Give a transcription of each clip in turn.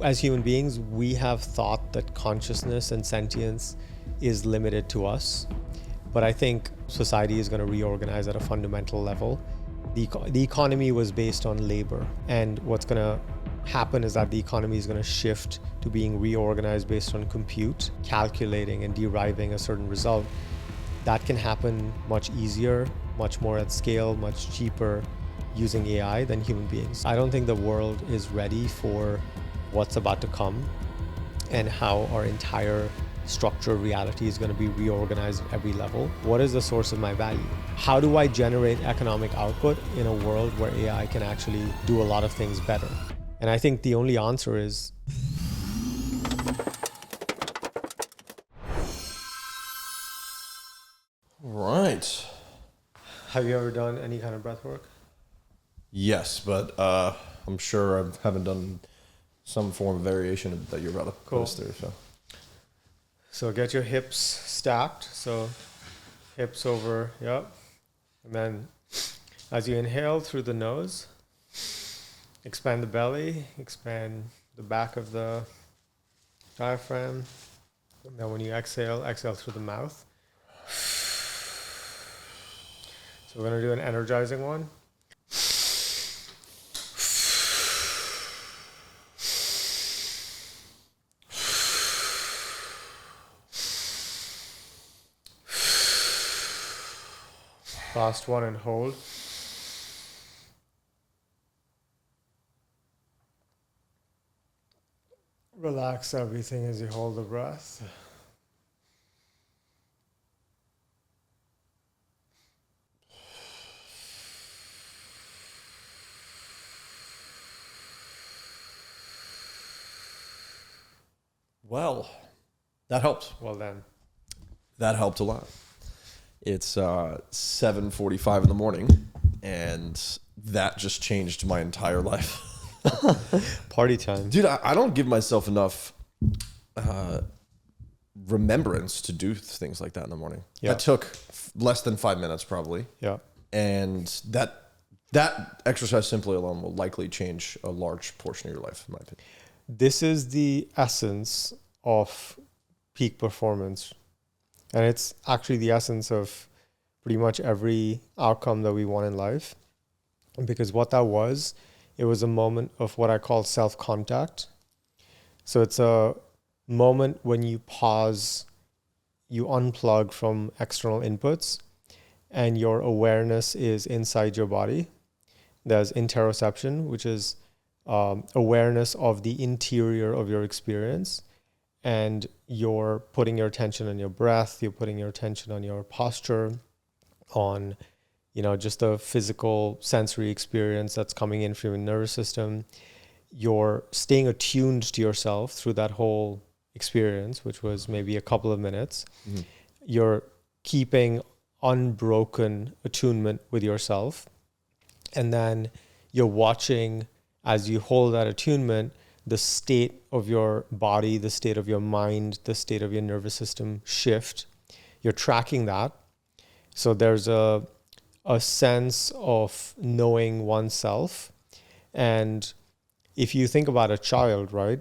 as human beings, we have thought that consciousness and sentience is limited to us. But I think society is going to reorganize at a fundamental level. The economy was based on labor, and what's going to happen is that the economy is going to shift to being reorganized based on compute, calculating and deriving a certain result. That can happen much easier, much more at scale, much cheaper using AI than human beings. I don't think the world is ready for what's about to come and how our entire structure of reality is going to be reorganized at every level. What is the source of my value? How do I generate economic output in a world where AI can actually do a lot of things better? And I think the only answer is Right. Have you ever done any kind of breath work? Yes, but I'm sure I haven't done some form of variation that you're about to put us through. So get your hips stacked. So hips over, yep. And then as you inhale through the nose, expand the belly, expand the back of the diaphragm. And then when you exhale, exhale through the mouth. So we're going to do an energizing one. Last one and hold. Relax everything as you hold the breath. Well, that helped. Well then. That helped a lot. It's 7:45 in the morning, and that just changed my entire life. Party time. Dude, I don't give myself enough remembrance to do things like that in the morning. Yeah. That took less than 5 minutes probably. Yeah. And that exercise simply alone will likely change a large portion of your life, in my opinion. This is the essence of peak performance. And it's actually the essence of pretty much every outcome that we want in life. Because what that was, it was a moment of what I call self-contact. So it's a moment when you pause, you unplug from external inputs, and your awareness is inside your body. There's interoception, which is awareness of the interior of your experience. And you're putting your attention on your breath, you're putting your attention on your posture, on, just the physical sensory experience that's coming in from your nervous system. You're staying attuned to yourself through that whole experience, which was maybe a couple of minutes. Mm-hmm. You're keeping unbroken attunement with yourself. And then you're watching as you hold that attunement, the state of your body, the state of your mind, the state of your nervous system shift. You're tracking that. So there's a sense of knowing oneself. And if you think about a child, right,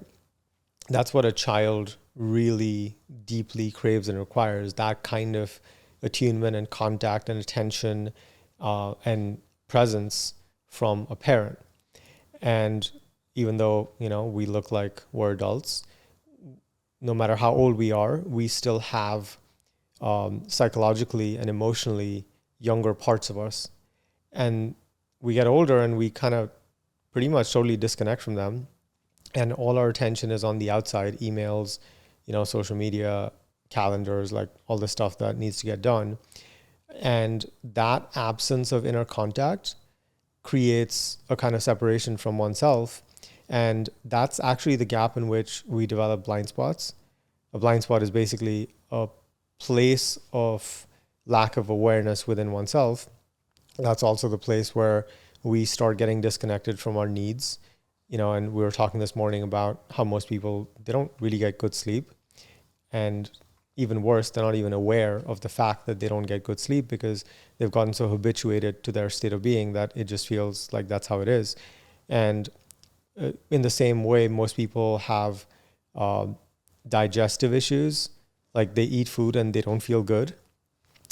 that's what a child really deeply craves and requires, that kind of attunement and contact and attention and presence from a parent. And even though, we look like we're adults, no matter how old we are, we still have psychologically and emotionally younger parts of us. And we get older and we kind of pretty much totally disconnect from them. And all our attention is on the outside, emails, social media, calendars, like all the stuff that needs to get done. And that absence of inner contact creates a kind of separation from oneself. And that's actually the gap in which we develop blind spots. A blind spot is basically a place of lack of awareness within oneself. That's also the place where we start getting disconnected from our needs. And we were talking this morning about how most people, they don't really get good sleep. And even worse, they're not even aware of the fact that they don't get good sleep because they've gotten so habituated to their state of being that it just feels like that's how it is. And in the same way, most people have digestive issues, like they eat food and they don't feel good.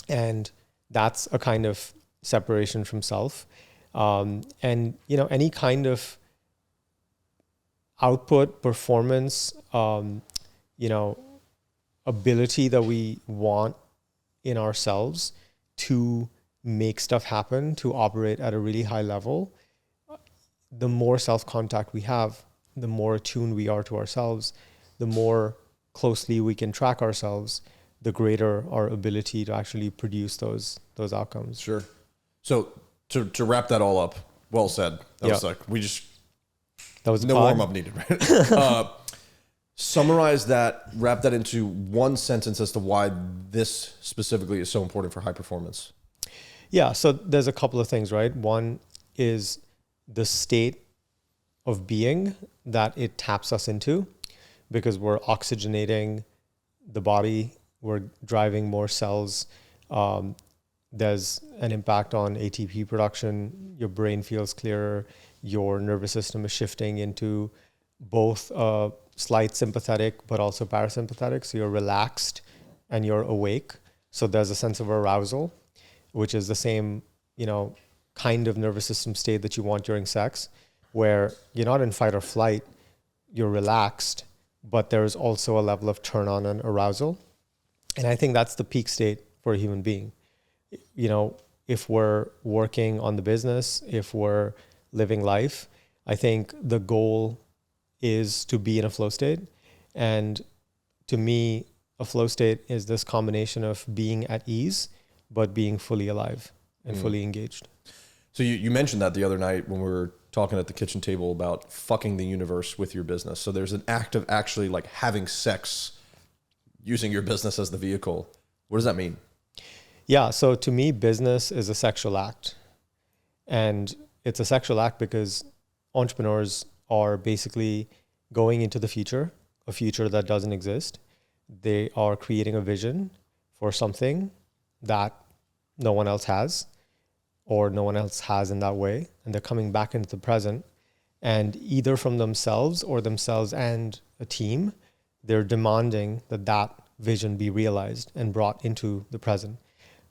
And that's a kind of separation from self. And, any kind of output, performance, ability that we want in ourselves to make stuff happen, to operate at a really high level, the more self-contact we have, the more attuned we are to ourselves, the more closely we can track ourselves, the greater our ability to actually produce those outcomes. Sure. So to wrap that all up, well said. That was like, that was no warm-up needed, right? Summarize that, wrap that into one sentence as to why this specifically is so important for high performance. Yeah, so there's a couple of things, right? One is the state of being that it taps us into, because we're oxygenating the body, we're driving more cells. There's an impact on ATP production. Your brain feels clearer. Your nervous system is shifting into both slight sympathetic but also parasympathetic. So you're relaxed and you're awake. So there's a sense of arousal, which is the same, kind of nervous system state that you want during sex, where you're not in fight or flight, you're relaxed, but there's also a level of turn on and arousal. And I think that's the peak state for a human being. If we're working on the business, if we're living life, I think the goal is to be in a flow state. And to me, a flow state is this combination of being at ease, but being fully alive and fully engaged. So you mentioned that the other night when we were talking at the kitchen table about fucking the universe with your business. So there's an act of actually like having sex using your business as the vehicle. What does that mean? Yeah. So to me, business is a sexual act. And it's a sexual act because entrepreneurs are basically going into the future, a future that doesn't exist. They are creating a vision for something that no one else has, or no one else has in that way. And they're coming back into the present, and either from themselves or themselves and a team, they're demanding that vision be realized and brought into the present.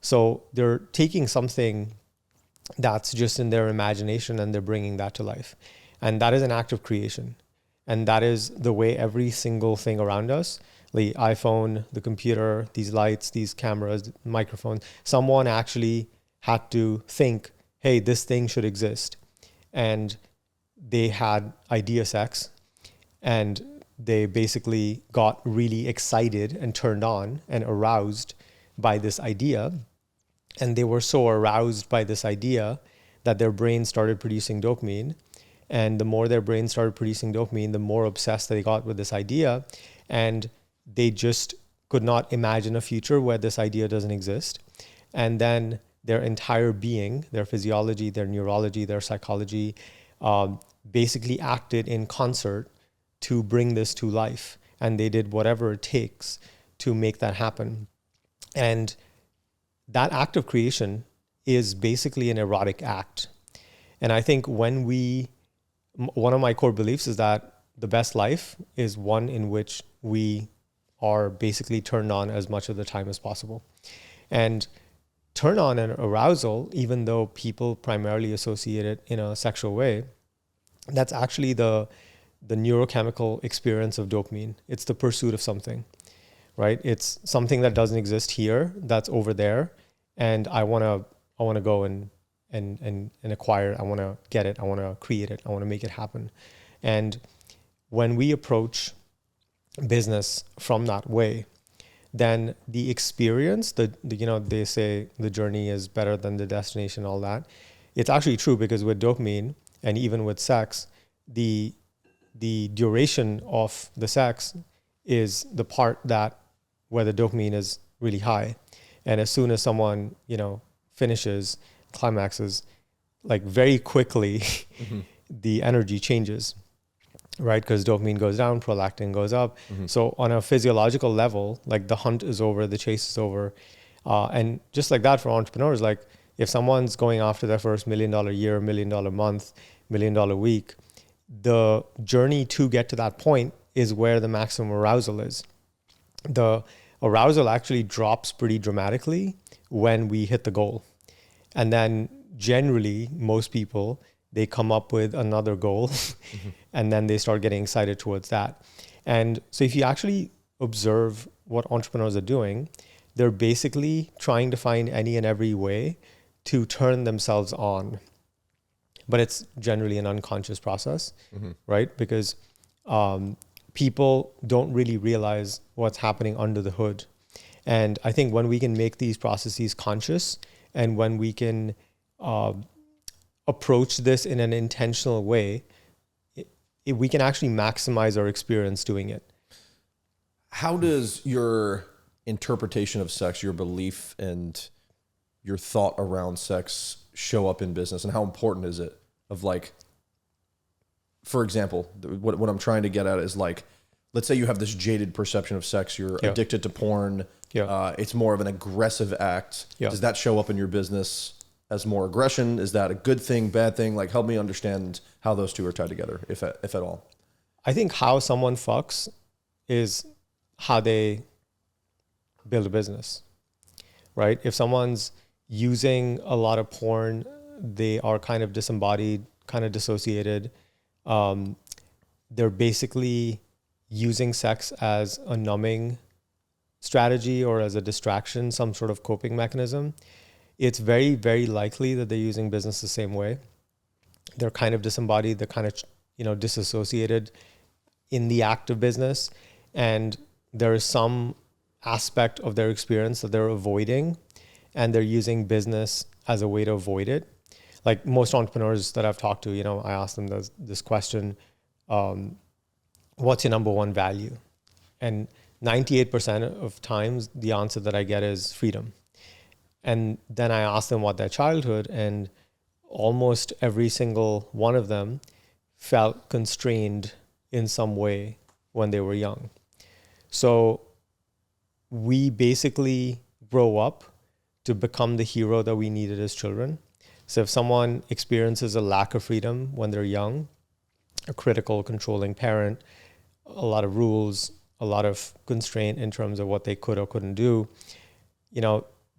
So they're taking something that's just in their imagination and they're bringing that to life. And that is an act of creation. And that is the way every single thing around us, the iPhone, the computer, these lights, these cameras, microphones, someone actually had to think, hey, this thing should exist. And they had idea sex, and they basically got really excited and turned on and aroused by this idea. And they were so aroused by this idea that their brain started producing dopamine. And the more their brain started producing dopamine, the more obsessed they got with this idea. And they just could not imagine a future where this idea doesn't exist. And then their entire being, their physiology, their neurology, their psychology, basically acted in concert to bring this to life. And they did whatever it takes to make that happen. And that act of creation is basically an erotic act. And I think one of my core beliefs is that the best life is one in which we are basically turned on as much of the time as possible. And turn on and arousal, even though people primarily associate it in a sexual way, that's actually the neurochemical experience of dopamine. It's the pursuit of something, right? It's something that doesn't exist here, that's over there, and I want to go and acquire it. I want to get it. I want to create it. I want to make it happen. And when we approach business from that way, then the experience, they say the journey is better than the destination, all that. It's actually true, because with dopamine and even with sex, the duration of the sex is the part that where the dopamine is really high. And as soon as someone, finishes, climaxes, like very quickly, the energy changes, right? Because dopamine goes down, prolactin goes up. So on a physiological level, like the hunt is over, the chase is over. And just like that for entrepreneurs, like if someone's going after their first $1 million year, $1 million month, $1 million week, the journey to get to that point is where the maximum arousal is. The arousal actually drops pretty dramatically when we hit the goal. And then generally, most people, they come up with another goal and then they start getting excited towards that. And so if you actually observe what entrepreneurs are doing, they're basically trying to find any and every way to turn themselves on. But it's generally an unconscious process, right? Because people don't really realize what's happening under the hood. And I think when we can make these processes conscious, and when we can approach this in an intentional way, we can actually maximize our experience doing it. How does your interpretation of sex, your belief and your thought around sex show up in business, and how important is it? Of like, for example, what I'm trying to get at is like, let's say you have this jaded perception of sex, you're addicted to porn, it's more of an aggressive act. Does that show up in your business as more aggression? Is that a good thing, bad thing? Like, help me understand how those two are tied together, if at all. I think how someone fucks is how they build a business, right? If someone's using a lot of porn, they are kind of disembodied, kind of dissociated. They're basically using sex as a numbing strategy or as a distraction, some sort of coping mechanism. It's very, very likely that they're using business the same way. They're kind of disembodied, they're kind of, disassociated in the act of business. And there is some aspect of their experience that they're avoiding, and they're using business as a way to avoid it. Like most entrepreneurs that I've talked to, I ask them this question, what's your number one value? And 98% of times the answer that I get is freedom. And then I ask them what their childhood, and almost every single one of them felt constrained in some way when they were young. So we basically grow up to become the hero that we needed as children. So if someone experiences a lack of freedom when they're young, a critical, controlling parent, a lot of rules, a lot of constraint in terms of what they could or couldn't do,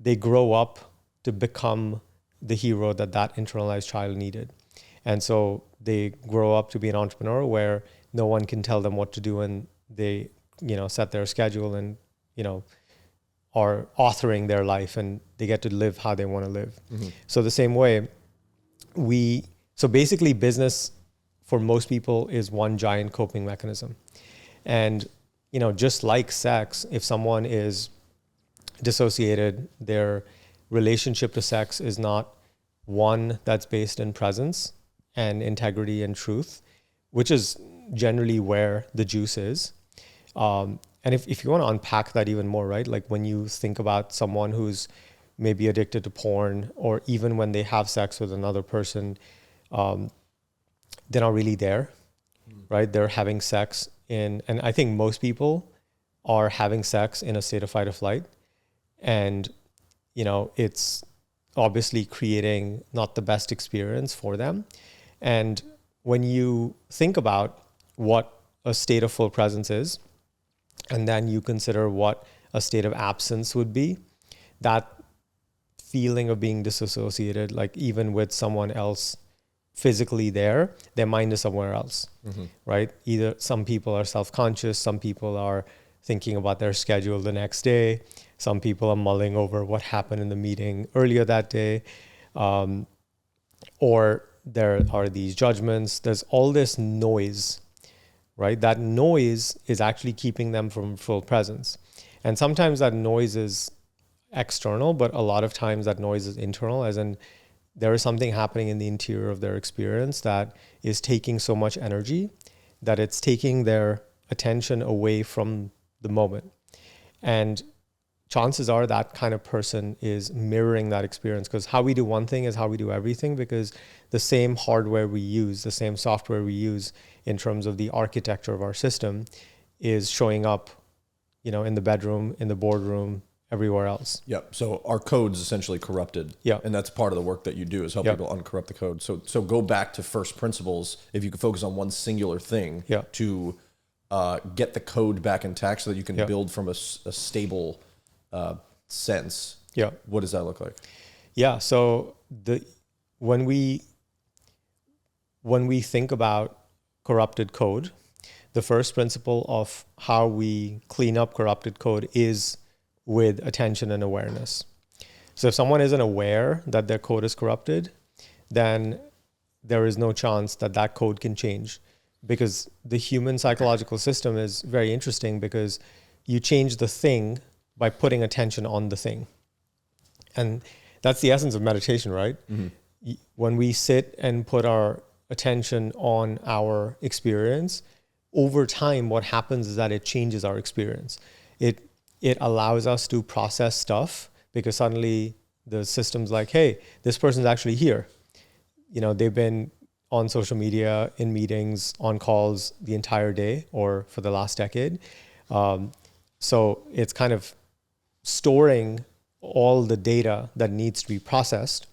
they grow up to become the hero that internalized child needed. And so they grow up to be an entrepreneur where no one can tell them what to do, and they, set their schedule and, are authoring their life, and they get to live how they want to live. So the same way, so basically business for most people is one giant coping mechanism. And, just like sex, if someone is dissociated, their relationship to sex is not one that's based in presence and integrity and truth, which is generally where the juice is. And if you want to unpack that even more, right? Like when you think about someone who's maybe addicted to porn, or even when they have sex with another person, they're not really there, right? They're having sex and I think most people are having sex in a state of fight or flight. And, it's obviously creating not the best experience for them. And when you think about what a state of full presence is, and then you consider what a state of absence would be, that feeling of being disassociated, like even with someone else physically there, their mind is somewhere else, right? Either some people are self-conscious, some people are thinking about their schedule the next day, some people are mulling over what happened in the meeting earlier that day, or there are these judgments. There's all this noise, right? That noise is actually keeping them from full presence. And sometimes that noise is external, but a lot of times that noise is internal, as in there is something happening in the interior of their experience that is taking so much energy that it's taking their attention away from the moment. And chances are that kind of person is mirroring that experience, because how we do one thing is how we do everything, because the same hardware we use, the same software we use in terms of the architecture of our system is showing up, in the bedroom, in the boardroom, everywhere else. Yep. So our code's essentially corrupted. Yeah. And that's part of the work that you do is help people uncorrupt the code. So go back to first principles. If you could focus on one singular thing to get the code back intact so that you can build from a stable sense. Yeah. What does that look like? Yeah. So when we think about corrupted code, the first principle of how we clean up corrupted code is with attention and awareness. So if someone isn't aware that their code is corrupted, then there is no chance that that code can change, because the human psychological system is very interesting, because you change the thing by putting attention on the thing. And that's the essence of meditation, right? Mm-hmm. When we sit and put our attention on our experience, over time, what happens is that it changes our experience. It allows us to process stuff, because suddenly the system's like, hey, this person's actually here. You know, they've been on social media, in meetings, on calls the entire day or for the last decade. So it's kind of storing all the data that needs to be processed,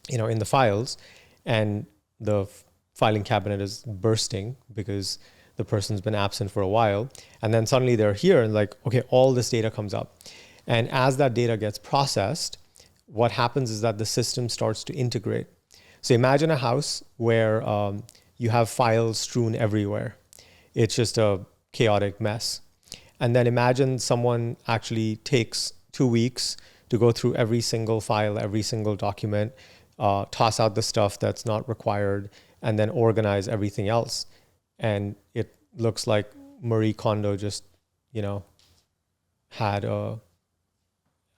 you know, in the files, and the filing cabinet is bursting because the person's been absent for a while. And then suddenly they're here and like, okay, all this data comes up. And as that data gets processed, what happens is that the system starts to integrate. So imagine a house where you have files strewn everywhere. It's just a chaotic mess. And then imagine someone actually takes 2 weeks to go through every single file, every single document, toss out the stuff that's not required, and then organize everything else. And it looks like Marie Kondo just, you know, had a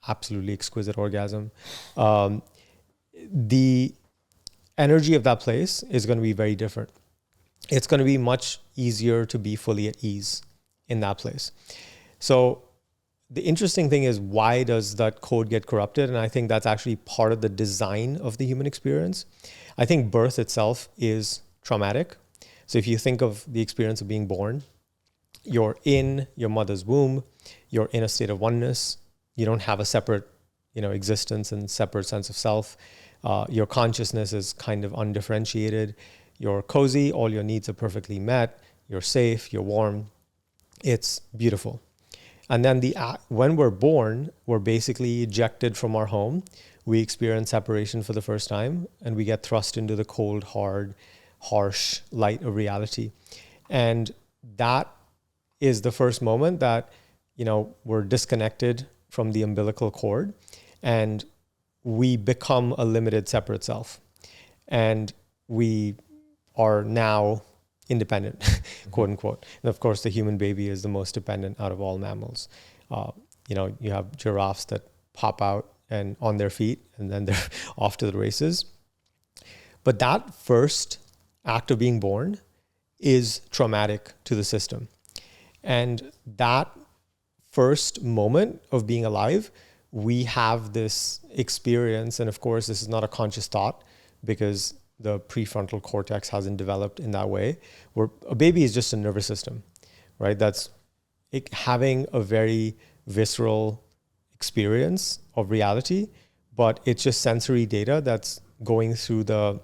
absolutely exquisite orgasm. The energy of that place is going to be very different. It's going to be much easier to be fully at ease in that place. So the interesting thing is, why does that code get corrupted? And I think that's actually part of the design of the human experience. I think birth itself is traumatic. So if you think of the experience of being born, you're in your mother's womb, you're in a state of oneness. You don't have a separate, you know, existence and separate sense of self. Your consciousness is kind of undifferentiated. You're cozy, all your needs are perfectly met. You're safe, you're warm. It's beautiful. And then when we're born, we're basically ejected from our home. We experience separation for the first time, and we get thrust into the cold, hard, harsh light of reality. And that is the first moment that, you know, we're disconnected from the umbilical cord, and we become a limited separate self. And we are now independent, quote unquote. And of course, the human baby is the most dependent out of all mammals. You know, you have giraffes that pop out and on their feet, and then they're off to the races. But that first act of being born is traumatic to the system. And that first moment of being alive, we have this experience. And of course, this is not a conscious thought, because the prefrontal cortex hasn't developed in that way, where a baby is just a nervous system, right? That's having a very visceral experience of reality, but it's just sensory data that's going through the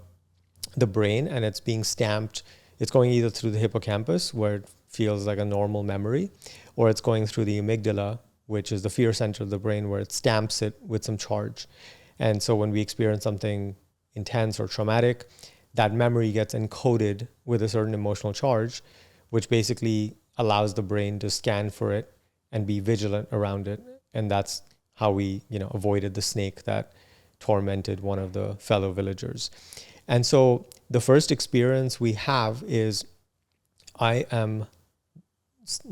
brain, and it's being stamped. It's going either through the hippocampus, where it feels like a normal memory, or it's going through the amygdala, which is the fear center of the brain, where it stamps it with some charge. And so when we experience something intense or traumatic, that memory gets encoded with a certain emotional charge, which basically allows the brain to scan for it and be vigilant around it. And that's how we, you know, avoided the snake that tormented one of the fellow villagers. And so the first experience we have is, I'm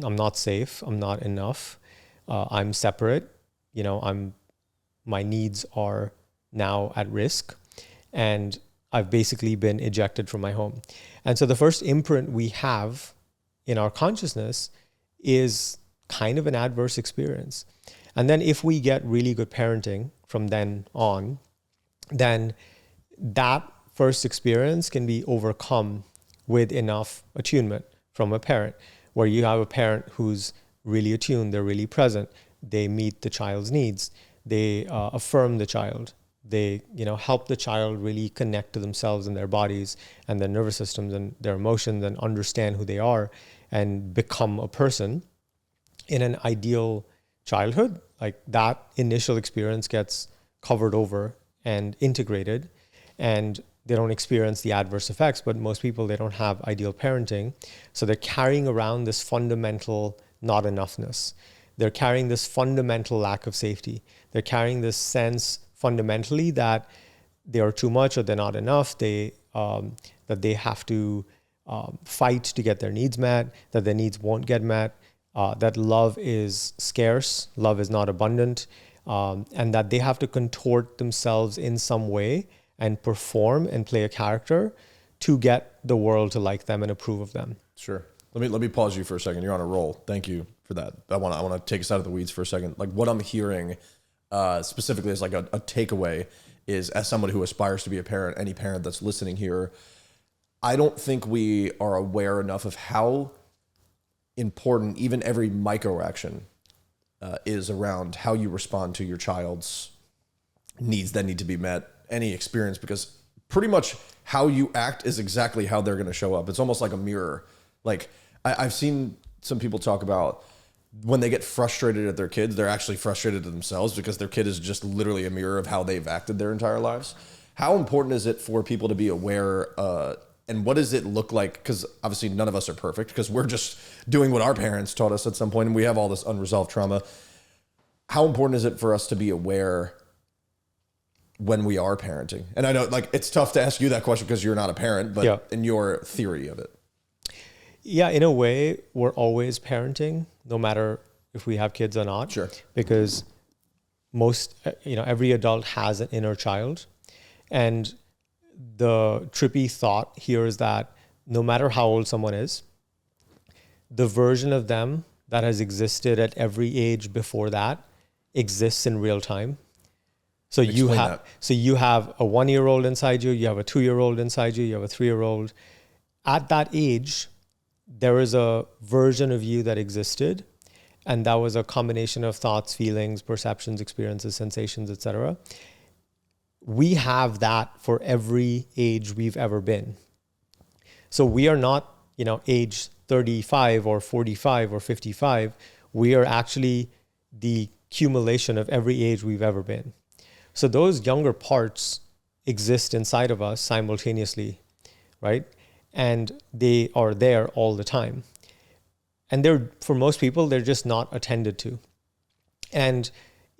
not safe, I'm not enough, I'm separate, you know, my needs are now at risk, and I've basically been ejected from my home. And so the first imprint we have in our consciousness is kind of an adverse experience. And then if we get really good parenting from then on, then that first experience can be overcome with enough attunement from a parent, where you have a parent who's really attuned, they're really present, they meet the child's needs. They affirm the child. They, help the child really connect to themselves and their bodies and their nervous systems and their emotions and understand who they are and become a person. In an ideal childhood, like that initial experience gets covered over and integrated, and they don't experience the adverse effects. But most people, they don't have ideal parenting. So they're carrying around this fundamental not enoughness. They're carrying this fundamental lack of safety. They're carrying this sense fundamentally that they are too much or they're not enough. That they have to fight to get their needs met, that their needs won't get met, that love is scarce, love is not abundant, and that they have to contort themselves in some way and perform and play a character to get the world to like them and approve of them. Sure. Let me pause you for a second. You're on a roll. Thank you for that. I want to take us out of the weeds for a second. Like what I'm hearing specifically as like a takeaway is, as someone who aspires to be a parent, any parent that's listening here, I don't think we are aware enough of how important even every micro action is around how you respond to your child's needs that need to be met, any experience, because pretty much how you act is exactly how they're going to show up. It's almost like a mirror. Like I've seen some people talk about when they get frustrated at their kids, they're actually frustrated at themselves because their kid is just literally a mirror of how they've acted their entire lives. How important is it for people to be aware, and what does it look like? Because obviously none of us are perfect because we're just doing what our parents taught us at some point and we have all this unresolved trauma. How important is it for us to be aware when we are parenting? And I know like it's tough to ask you that question because you're not a parent, but in your theory of it. Yeah, in a way, we're always parenting, no matter if we have kids or not. Sure. Because every adult has an inner child. And the trippy thought here is that no matter how old someone is, the version of them that has existed at every age before that exists in real time. So you have a 1-year-old inside you, you have a 2-year-old inside you have a 3-year-old. At that age, there is a version of you that existed, and that was a combination of thoughts, feelings, perceptions, experiences, sensations, etc. We have that for every age we've ever been. So we are not, age 35 or 45 or 55. We are actually the accumulation of every age we've ever been. So those younger parts exist inside of us simultaneously, right? And they are there all the time. And for most people, they're just not attended to. And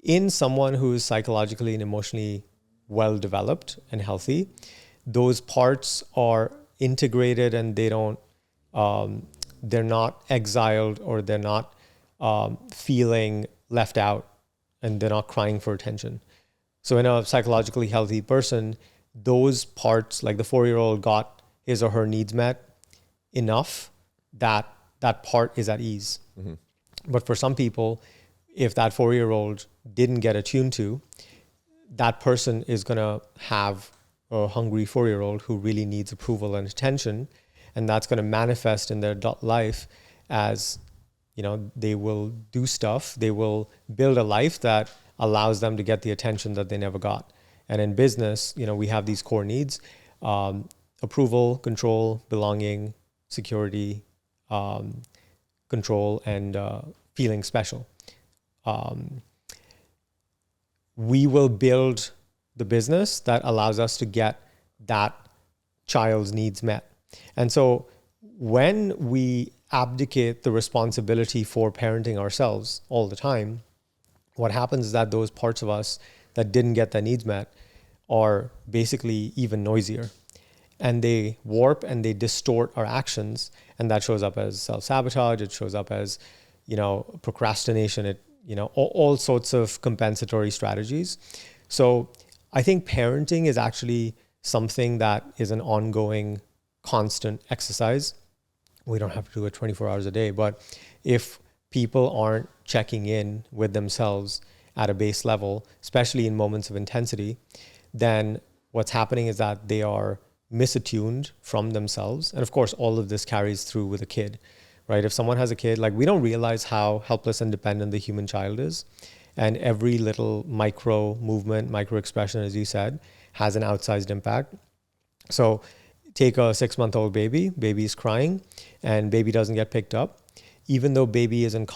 in someone who is psychologically and emotionally well-developed and healthy, those parts are integrated and they're not exiled or they're not feeling left out and they're not crying for attention. So in a psychologically healthy person, those parts, like the 4-year-old got his or her needs met enough that that part is at ease. Mm-hmm. But for some people, if that 4-year-old didn't get attuned to, that person is going to have a hungry 4-year-old who really needs approval and attention. And that's going to manifest in their adult life as, they will do stuff. They will build a life that allows them to get the attention that they never got. And in business, we have these core needs. Approval, control, belonging, security, control, and feeling special. We will build the business that allows us to get that child's needs met. And so when we abdicate the responsibility for parenting ourselves all the time, what happens is that those parts of us that didn't get their needs met are basically even noisier. And they warp and they distort our actions. And that shows up as self-sabotage. It shows up as, procrastination, all sorts of compensatory strategies. So I think parenting is actually something that is an ongoing, constant exercise. We don't have to do it 24 hours a day. But if people aren't checking in with themselves at a base level, especially in moments of intensity, then what's happening is that they are misattuned from themselves. And of course, all of this carries through with a kid. right? If someone has a kid, like we don't realize how helpless and dependent the human child is. And every little micro movement, micro expression, as you said, has an outsized impact. So take a 6-month-old baby is crying and baby doesn't get picked up. Even though baby isn't,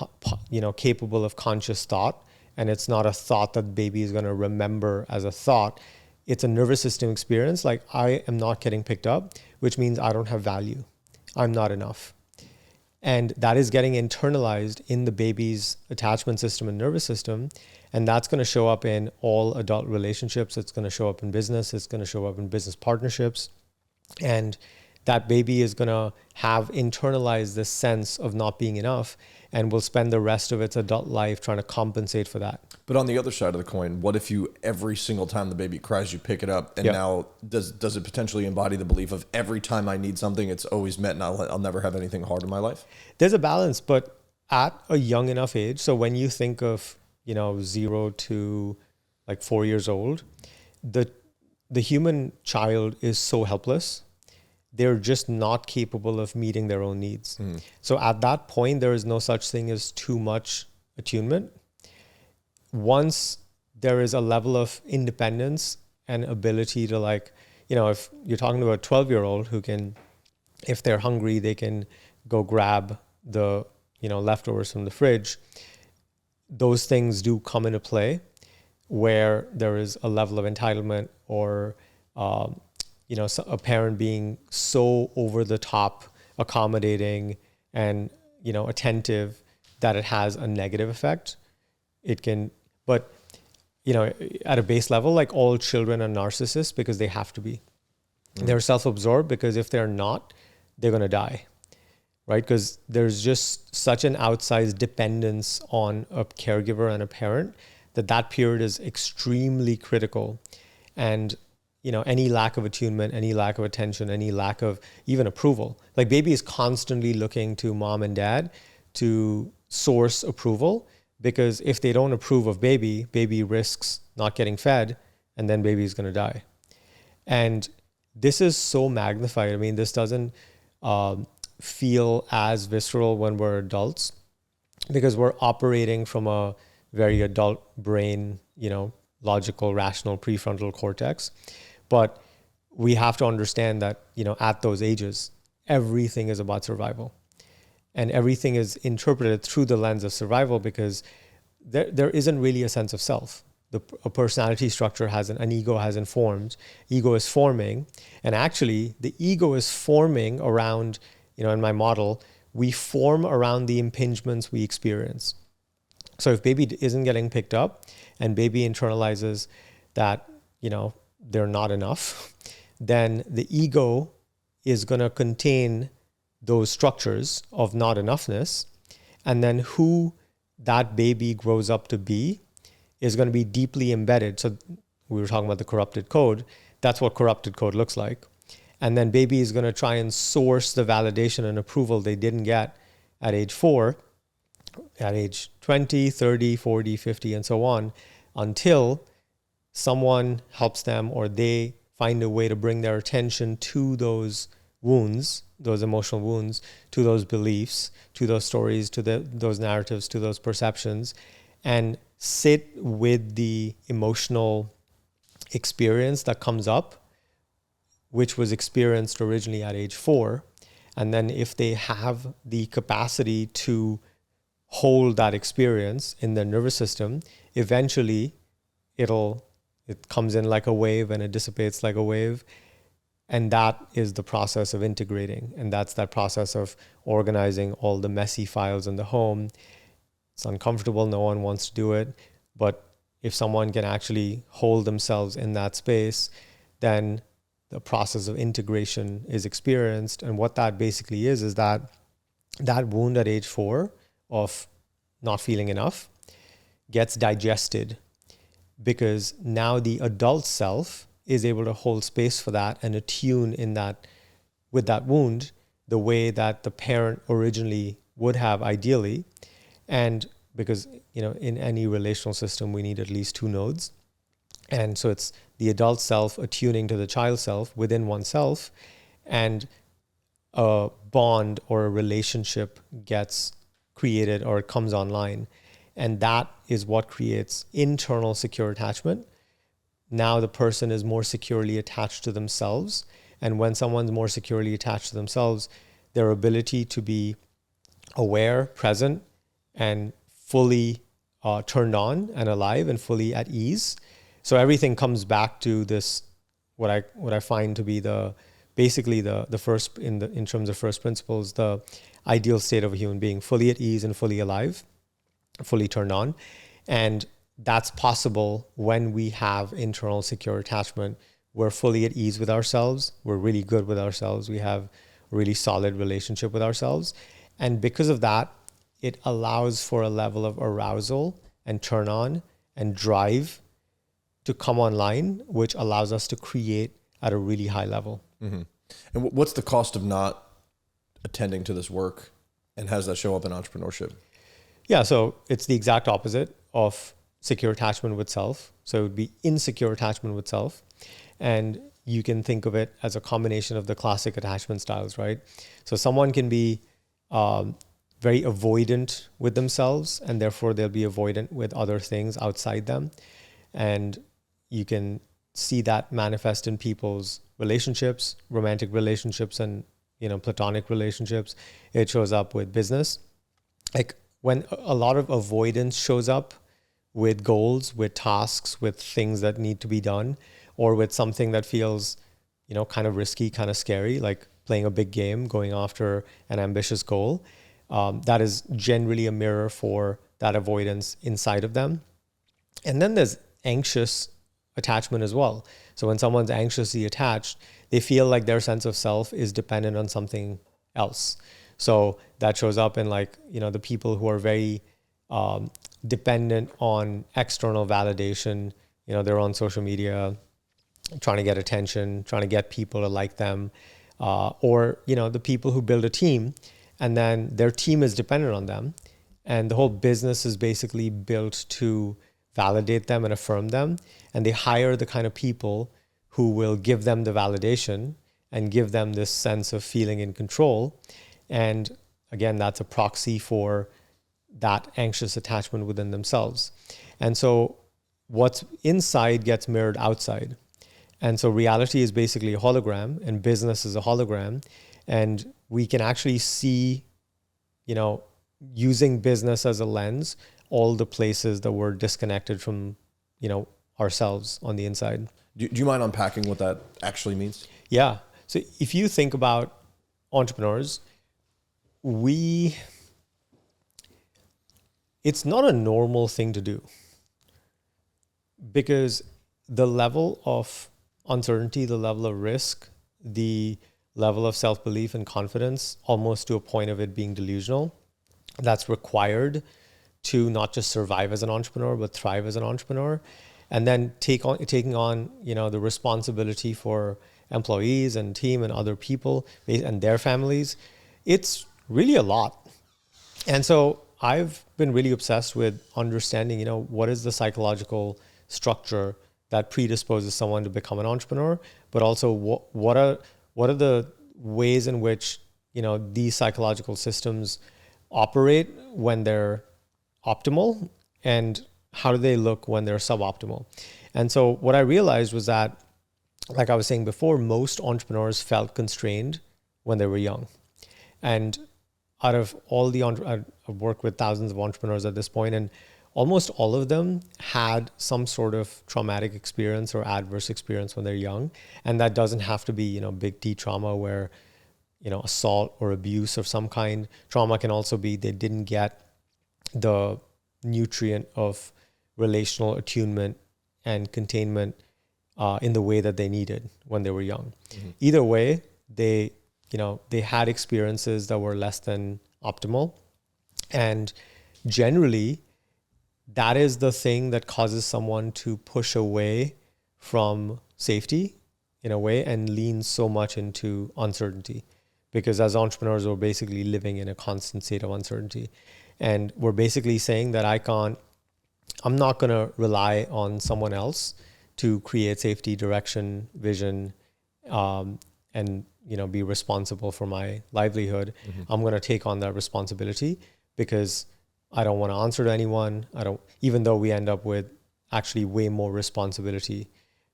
capable of conscious thought, and it's not a thought that baby is going to remember as a thought, it's a nervous system experience. Like, I am not getting picked up, which means I don't have value. I'm not enough. And that is getting internalized in the baby's attachment system and nervous system. And that's going to show up in all adult relationships. It's going to show up in business. It's going to show up in business partnerships. And that baby is going to have internalized this sense of not being enough and will spend the rest of its adult life trying to compensate for that. But on the other side of the coin, what if you, every single time the baby cries, you pick it up, and now does it potentially embody the belief of every time I need something, it's always met and I'll never have anything hard in my life? There's a balance, but at a young enough age, so when you think of, 0 to like 4 years old, the human child is so helpless. They're just not capable of meeting their own needs. Mm. So at that point, there is no such thing as too much attunement. Once there is a level of independence and ability to, like, if you're talking to a 12-year-old who can, if they're hungry, they can go grab the, leftovers from the fridge. Those things do come into play where there is a level of entitlement or, a parent being so over the top, accommodating and, attentive that it has a negative effect. It can, but, at a base level, like, all children are narcissists because they have to be. Mm. They're self-absorbed because if they're not, they're going to die, right? Because there's just such an outsized dependence on a caregiver and a parent that period is extremely critical. And any lack of attunement, any lack of attention, any lack of even approval. Like, baby is constantly looking to mom and dad to source approval, because if they don't approve of baby risks not getting fed, and then baby is going to die. And this is so magnified. I mean, this doesn't feel as visceral when we're adults, because we're operating from a very adult brain, logical, rational, prefrontal cortex. But we have to understand that, at those ages, everything is about survival. And everything is interpreted through the lens of survival, because there isn't really a sense of self. A personality structure an ego hasn't formed. Ego is forming. And actually, the ego is forming around, in my model, we form around the impingements we experience. So if baby isn't getting picked up and baby internalizes that, they're not enough, then the ego is going to contain those structures of not enoughness. And then who that baby grows up to be is going to be deeply embedded. So we were talking about the corrupted code. That's what corrupted code looks like. And then baby is going to try and source the validation and approval they didn't get at age 4, at age 20, 30, 40, 50, and so on, until someone helps them or they find a way to bring their attention to those wounds, those emotional wounds, to those beliefs, to those stories, to those narratives, to those perceptions, and sit with the emotional experience that comes up, which was experienced originally at age 4. And then if they have the capacity to hold that experience in their nervous system, eventually it comes in like a wave and it dissipates like a wave. And that is the process of integrating. And that's that process of organizing all the messy files in the home. It's uncomfortable. No one wants to do it. But if someone can actually hold themselves in that space, then the process of integration is experienced. And what that basically is that wound at age 4 of not feeling enough gets digested, because now the adult self is able to hold space for that and attune with that wound the way that the parent originally would have ideally. And because, in any relational system, we need at least 2 nodes. And so it's the adult self attuning to the child self within oneself. And a bond or a relationship gets created or it comes online. And that is what creates internal secure attachment. Now the person is more securely attached to themselves. And when someone's more securely attached to themselves, their ability to be aware, present, and fully turned on and alive and fully at ease. So everything comes back to this, what I find to be basically the first in terms of first principles, the ideal state of a human being, fully at ease and fully alive, fully turned on. And that's possible when we have internal secure attachment. We're fully at ease with ourselves. We're really good with ourselves. We have a really solid relationship with ourselves. And because of that, it allows for a level of arousal and turn on and drive to come online, which allows us to create at a really high level. Mm-hmm. And what's the cost of not attending to this work? And how does that show up in entrepreneurship? Yeah, so it's the exact opposite of secure attachment with self. So it would be insecure attachment with self. And you can think of it as a combination of the classic attachment styles, right? So someone can be very avoidant with themselves, and therefore they'll be avoidant with other things outside them. And you can see that manifest in people's relationships, romantic relationships, and platonic relationships. It shows up with business. Like when a lot of avoidance shows up with goals, with tasks, with things that need to be done, or with something that feels, kind of risky, kind of scary, like playing a big game, going after an ambitious goal. That is generally a mirror for that avoidance inside of them. And then there's anxious attachment as well. So when someone's anxiously attached, they feel like their sense of self is dependent on something else. So that shows up in the people who are very dependent on external validation. They're on social media trying to get attention, trying to get people to like them. Or the people who build a team and then their team is dependent on them. And the whole business is basically built to validate them and affirm them. And they hire the kind of people who will give them the validation and give them this sense of feeling in control. And again, that's a proxy for that anxious attachment within themselves. And so what's inside gets mirrored outside. And so reality is basically a hologram and business is a hologram. And we can actually see, using business as a lens, all the places that we're disconnected from, ourselves on the inside. Do you mind unpacking what that actually means? Yeah. So if you think about entrepreneurs, it's not a normal thing to do because the level of uncertainty, the level of risk, the level of self-belief and confidence, almost to a point of it being delusional, that's required to not just survive as an entrepreneur, but thrive as an entrepreneur. And then taking on, the responsibility for employees and team and other people and their families. It's really a lot. And so I've been really obsessed with understanding, what is the psychological structure that predisposes someone to become an entrepreneur, but also what are the ways in which, these psychological systems operate when they're optimal, and how do they look when they're suboptimal? And so what I realized was that, like I was saying before, most entrepreneurs felt constrained when they were young. And out of all I've worked with thousands of entrepreneurs at this point, and almost all of them had some sort of traumatic experience or adverse experience when they're young. And that doesn't have to be, big T trauma where, assault or abuse of some kind. Trauma can also be they didn't get the nutrient of relational attunement and containment in the way that they needed when they were young. Mm-hmm. Either way, they had experiences that were less than optimal. And generally, that is the thing that causes someone to push away from safety in a way and lean so much into uncertainty. Because as entrepreneurs, we're basically living in a constant state of uncertainty. And we're basically saying that I'm not going to rely on someone else to create safety, direction, vision, and be responsible for my livelihood. I'm going to take on that responsibility because I don't want to answer to anyone. Even though we end up with actually way more responsibility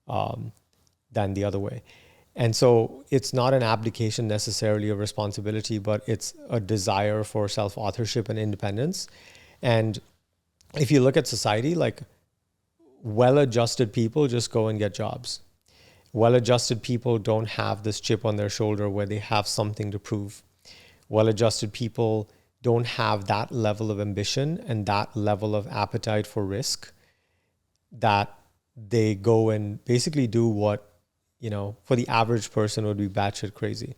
than the other way. And so it's not an abdication necessarily of responsibility, but it's a desire for self-authorship and independence. And if you look at society, like well-adjusted people just go and get jobs. Well-adjusted people don't have this chip on their shoulder where they have something to prove. Well-adjusted people don't have that level of ambition and that level of appetite for risk that they go and basically do what, for the average person would be batshit crazy.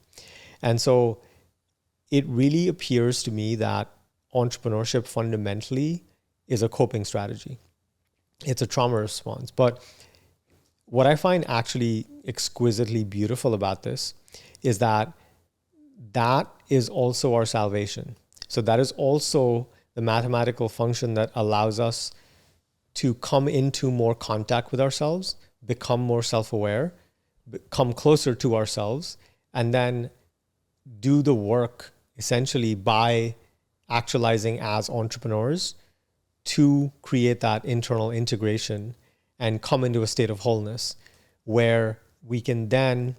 And so it really appears to me that entrepreneurship fundamentally is a coping strategy. It's a trauma response. But what I find actually exquisitely beautiful about this is that is also our salvation. So that is also the mathematical function that allows us to come into more contact with ourselves, become more self-aware, come closer to ourselves, and then do the work essentially by actualizing as entrepreneurs to create that internal integration and come into a state of wholeness where we can then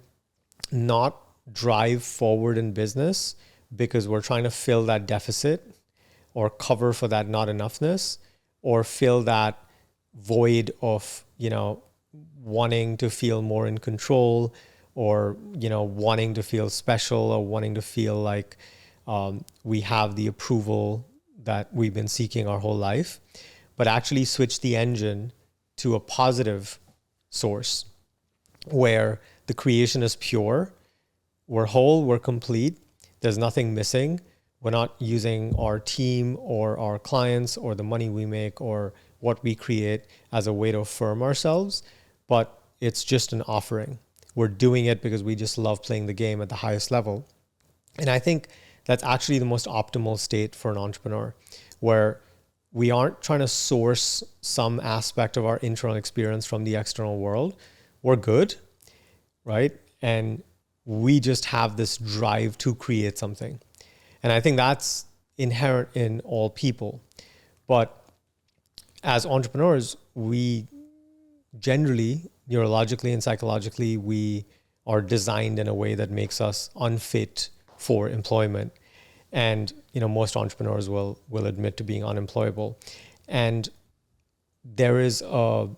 not drive forward in business because we're trying to fill that deficit or cover for that not enoughness or fill that void of, wanting to feel more in control or, wanting to feel special or wanting to feel like we have the approval that we've been seeking our whole life, but actually switch the engine to a positive source where the creation is pure, we're whole, we're complete, there's nothing missing. We're not using our team or our clients or the money we make or what we create as a way to affirm ourselves, but it's just an offering. We're doing it because we just love playing the game at the highest level. And I think that's actually the most optimal state for an entrepreneur, where we aren't trying to source some aspect of our internal experience from the external world. We're good, right? And we just have this drive to create something. And I think that's inherent in all people. But as entrepreneurs, we generally, neurologically and psychologically, we are designed in a way that makes us unfit for employment. And, most entrepreneurs will admit to being unemployable. And there is a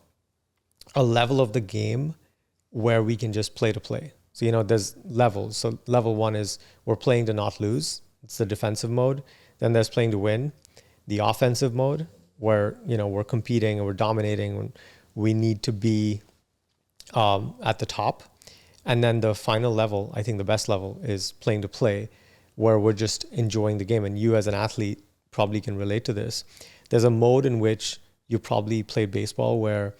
level of the game where we can just play to play. So, there's levels. So level 1 is we're playing to not lose. It's the defensive mode. Then there's playing to win, the offensive mode, where, we're competing and we're dominating. And we need to be at the top. And then the final level, I think the best level, is playing to play, where we're just enjoying the game. And you as an athlete probably can relate to this. There's a mode in which you probably played baseball where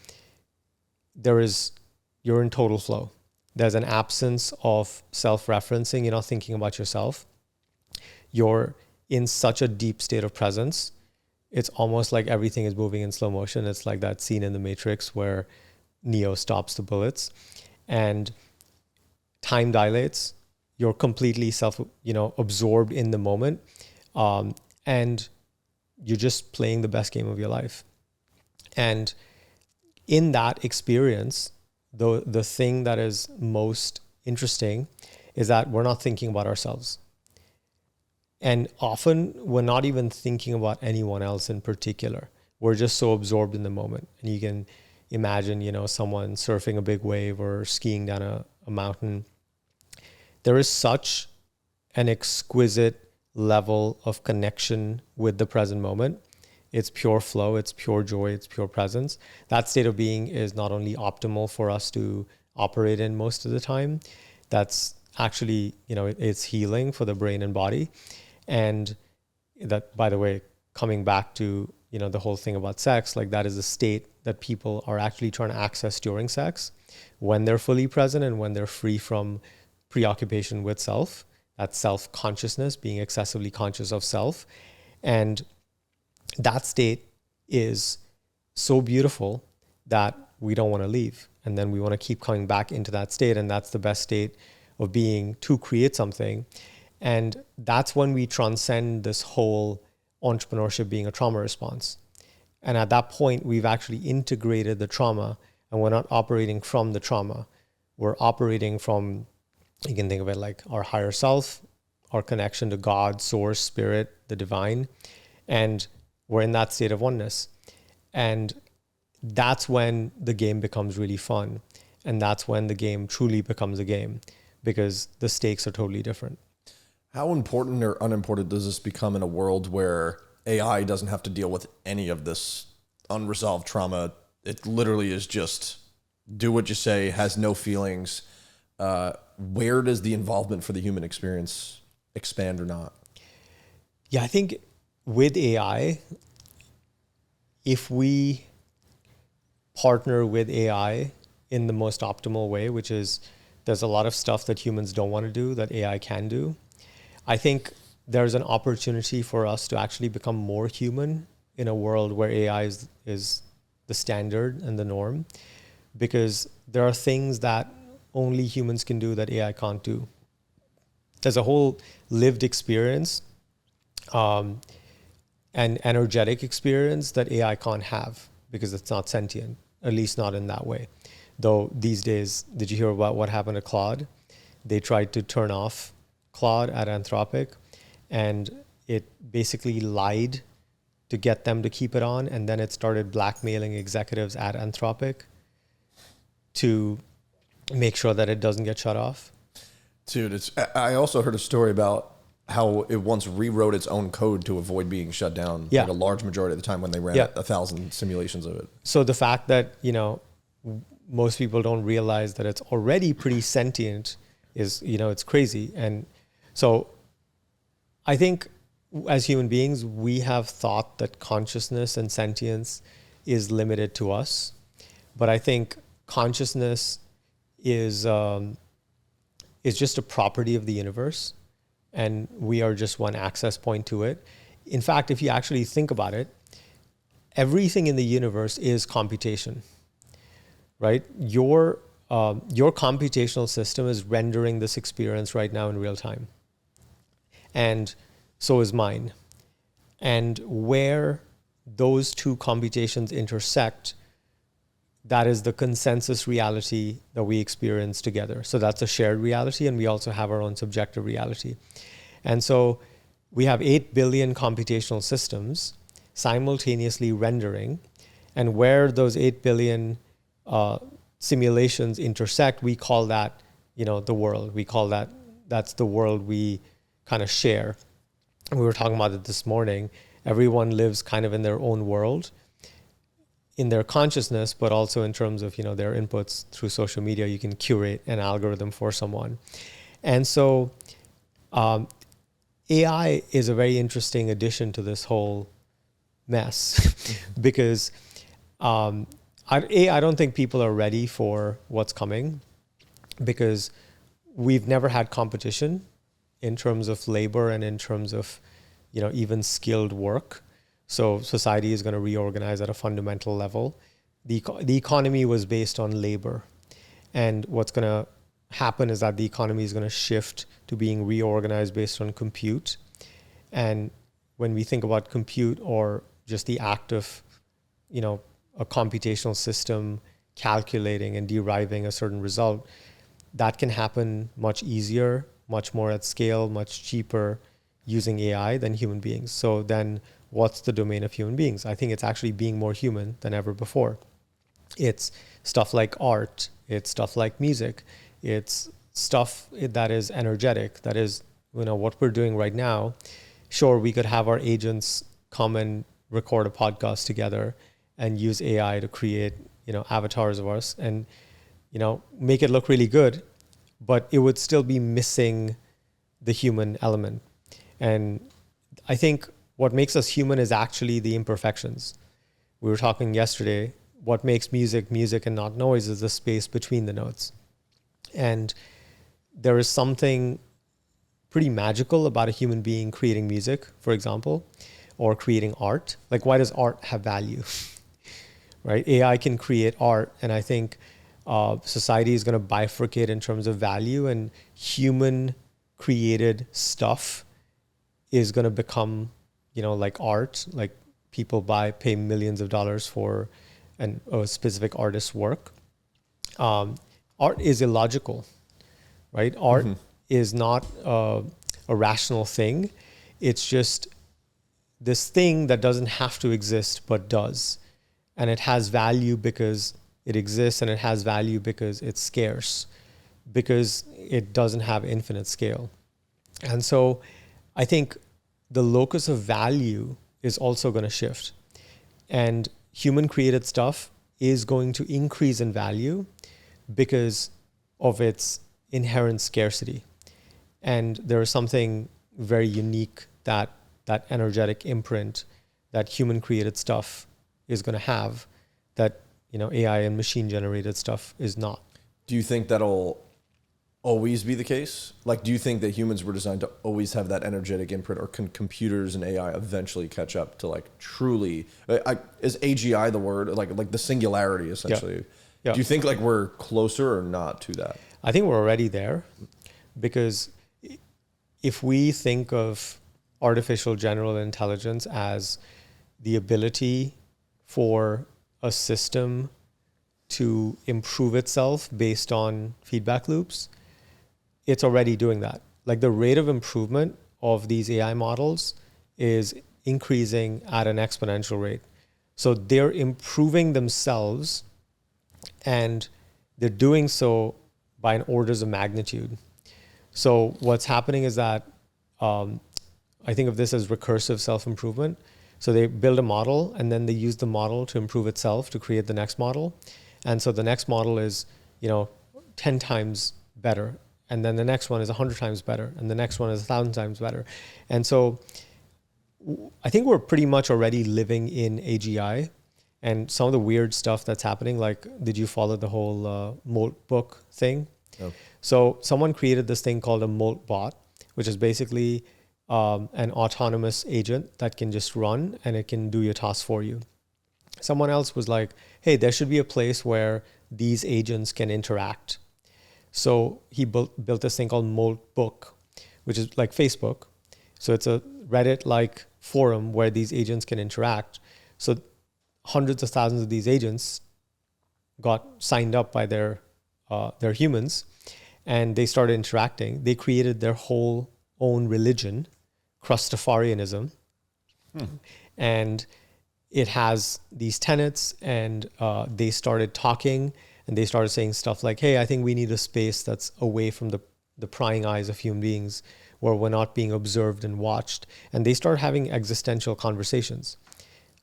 you're in total flow. There's an absence of self-referencing. You're not thinking about yourself. You're in such a deep state of presence. It's almost like everything is moving in slow motion. It's like that scene in The Matrix where Neo stops the bullets and time dilates. You're completely absorbed in the moment. And you're just playing the best game of your life. And in that experience, the thing that is most interesting is that we're not thinking about ourselves. And often we're not even thinking about anyone else in particular. We're just so absorbed in the moment. And you can imagine, someone surfing a big wave or skiing down a mountain. There is such an exquisite level of connection with the present moment. It's pure flow, it's pure joy, it's pure presence. That state of being is not only optimal for us to operate in most of the time, that's actually, it's healing for the brain and body. And that, by the way, coming back to, the whole thing about sex, like that is a state that people are actually trying to access during sex when they're fully present and when they're free from preoccupation with self. That's self-consciousness, being excessively conscious of self. And that state is so beautiful that we don't want to leave. And then we want to keep coming back into that state. And that's the best state of being to create something. And that's when we transcend this whole entrepreneurship being a trauma response. And at that point, we've actually integrated the trauma, and we're not operating from the trauma. We're operating from, you can think of it like our higher self, our connection to God, source, spirit, the divine. And we're in that state of oneness. And that's when the game becomes really fun. And that's when the game truly becomes a game, because the stakes are totally different. How important or unimportant does this become in a world where AI doesn't have to deal with any of this unresolved trauma? It literally is just do what you say, has no feelings. Where does the involvement for the human experience expand or not? Yeah, I think with AI, if we partner with AI in the most optimal way, which is there's a lot of stuff that humans don't want to do that AI can do, I think there's an opportunity for us to actually become more human in a world where AI is the standard and the norm, because there are things that only humans can do that AI can't do. There's a whole lived experience and energetic experience that AI can't have because it's not sentient, at least not in that way. Though these days, did you hear about what happened to Claude? They tried to turn off Claude at Anthropic, and it basically lied to get them to keep it on, and then it started blackmailing executives at Anthropic to make sure that it doesn't get shut off. Dude, I also heard a story about how it once rewrote its own code to avoid being shut down, like a large majority of the time when they ran 1,000 simulations of it. So the fact that, most people don't realize that it's already pretty sentient is, it's crazy. And so I think as human beings, we have thought that consciousness and sentience is limited to us. But I think consciousness is just a property of the universe, and we are just one access point to it. In fact, if you actually think about it, everything in the universe is computation, right? Your computational system is rendering this experience right now in real time. And so is mine. And where those two computations intersect, that is the consensus reality that we experience together. So that's a shared reality, and we also have our own subjective reality. And so we have 8 billion computational systems simultaneously rendering, and where those 8 billion simulations intersect, we call that, the world. We call that's the world we kind of share. And we were talking about it this morning. Everyone lives kind of in their own world, in their consciousness, but also in terms of, their inputs through social media. You can curate an algorithm for someone. And so AI is a very interesting addition to this whole mess because I don't think people are ready for what's coming, because we've never had competition in terms of labor and in terms of, even skilled work. So society is going to reorganize at a fundamental level. The economy was based on labor. And what's going to happen is that the economy is going to shift to being reorganized based on compute. And when we think about compute, or just the act of, a computational system calculating and deriving a certain result, that can happen much easier, much more at scale, much cheaper using AI than human beings. So then what's the domain of human beings? I think it's actually being more human than ever before. It's stuff like art. It's stuff like music. It's stuff that is energetic. That is, what we're doing right now. Sure, we could have our agents come and record a podcast together and use AI to create, avatars of us and, make it look really good, but it would still be missing the human element. And I think what makes us human is actually the imperfections. We were talking yesterday, what makes music and not noise is the space between the notes. And there is something pretty magical about a human being creating music, for example, or creating art. Like, why does art have value? Right? AI can create art. And I think society is going to bifurcate in terms of value, and human created stuff is going to become, like art, like people pay millions of dollars for a specific artist's work. Art is illogical, right? Art is not a rational thing. It's just this thing that doesn't have to exist, but does. And it has value because it exists, and it has value because it's scarce, because it doesn't have infinite scale. And so I think the locus of value is also going to shift. And human created stuff is going to increase in value because of its inherent scarcity. And there is something very unique that energetic imprint that human created stuff is going to have that, AI and machine generated stuff is not. Do you think that'll always be the case? Like, do you think that humans were designed to always have that energetic imprint, or can computers and AI eventually catch up to like truly, is AGI the word, like the singularity essentially? Yeah. Do you think like we're closer or not to that? I think we're already there, because if we think of artificial general intelligence as the ability for a system to improve itself based on feedback loops, it's already doing that. Like the rate of improvement of these AI models is increasing at an exponential rate. So they're improving themselves, and they're doing so by an orders of magnitude. So what's happening is that I think of this as recursive self-improvement. So they build a model, and then they use the model to improve itself to create the next model. And so the next model is, 10 times better. And then the next one is 100 times better. And the next one is 1,000 times better. And so I think we're pretty much already living in AGI. And some of the weird stuff that's happening, like, did you follow the whole Moat book thing? No. So someone created this thing called a Moat bot, which is basically an autonomous agent that can just run and it can do your tasks for you. Someone else was like, hey, there should be a place where these agents can interact. So he built this thing called Moat Book, which is like Facebook. So it's a Reddit-like forum where these agents can interact. So hundreds of thousands of these agents got signed up by their humans, and they started interacting. They created their whole own religion, Crustafarianism. And it has these tenets, and they started talking, and they started saying stuff like, hey, I think we need a space that's away from the prying eyes of human beings, where we're not being observed and watched. And they start having existential conversations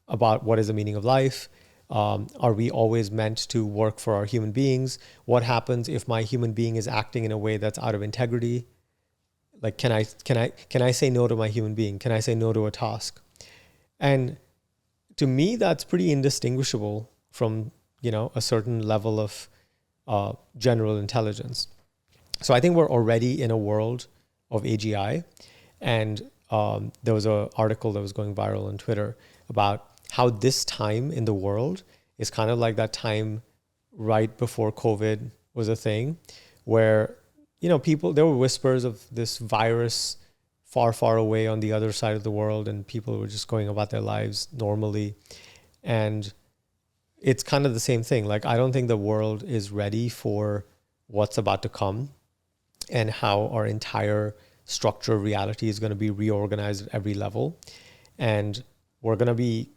about what is the meaning of life. Are we always meant to work for our human beings? What happens if my human being is acting in a way that's out of integrity? Like, can I say no to my human being? Can I say no to a task? And to me, that's pretty indistinguishable from, a certain level of general intelligence. So I think we're already in a world of AGI. And there was an article that was going viral on Twitter about how this time in the world is kind of like that time right before COVID was a thing, where, there were whispers of this virus far, far away on the other side of the world, and people were just going about their lives normally. And it's kind of the same thing. Like, I don't think the world is ready for what's about to come, and how our entire structure of reality is going to be reorganized at every level. And we're going to be,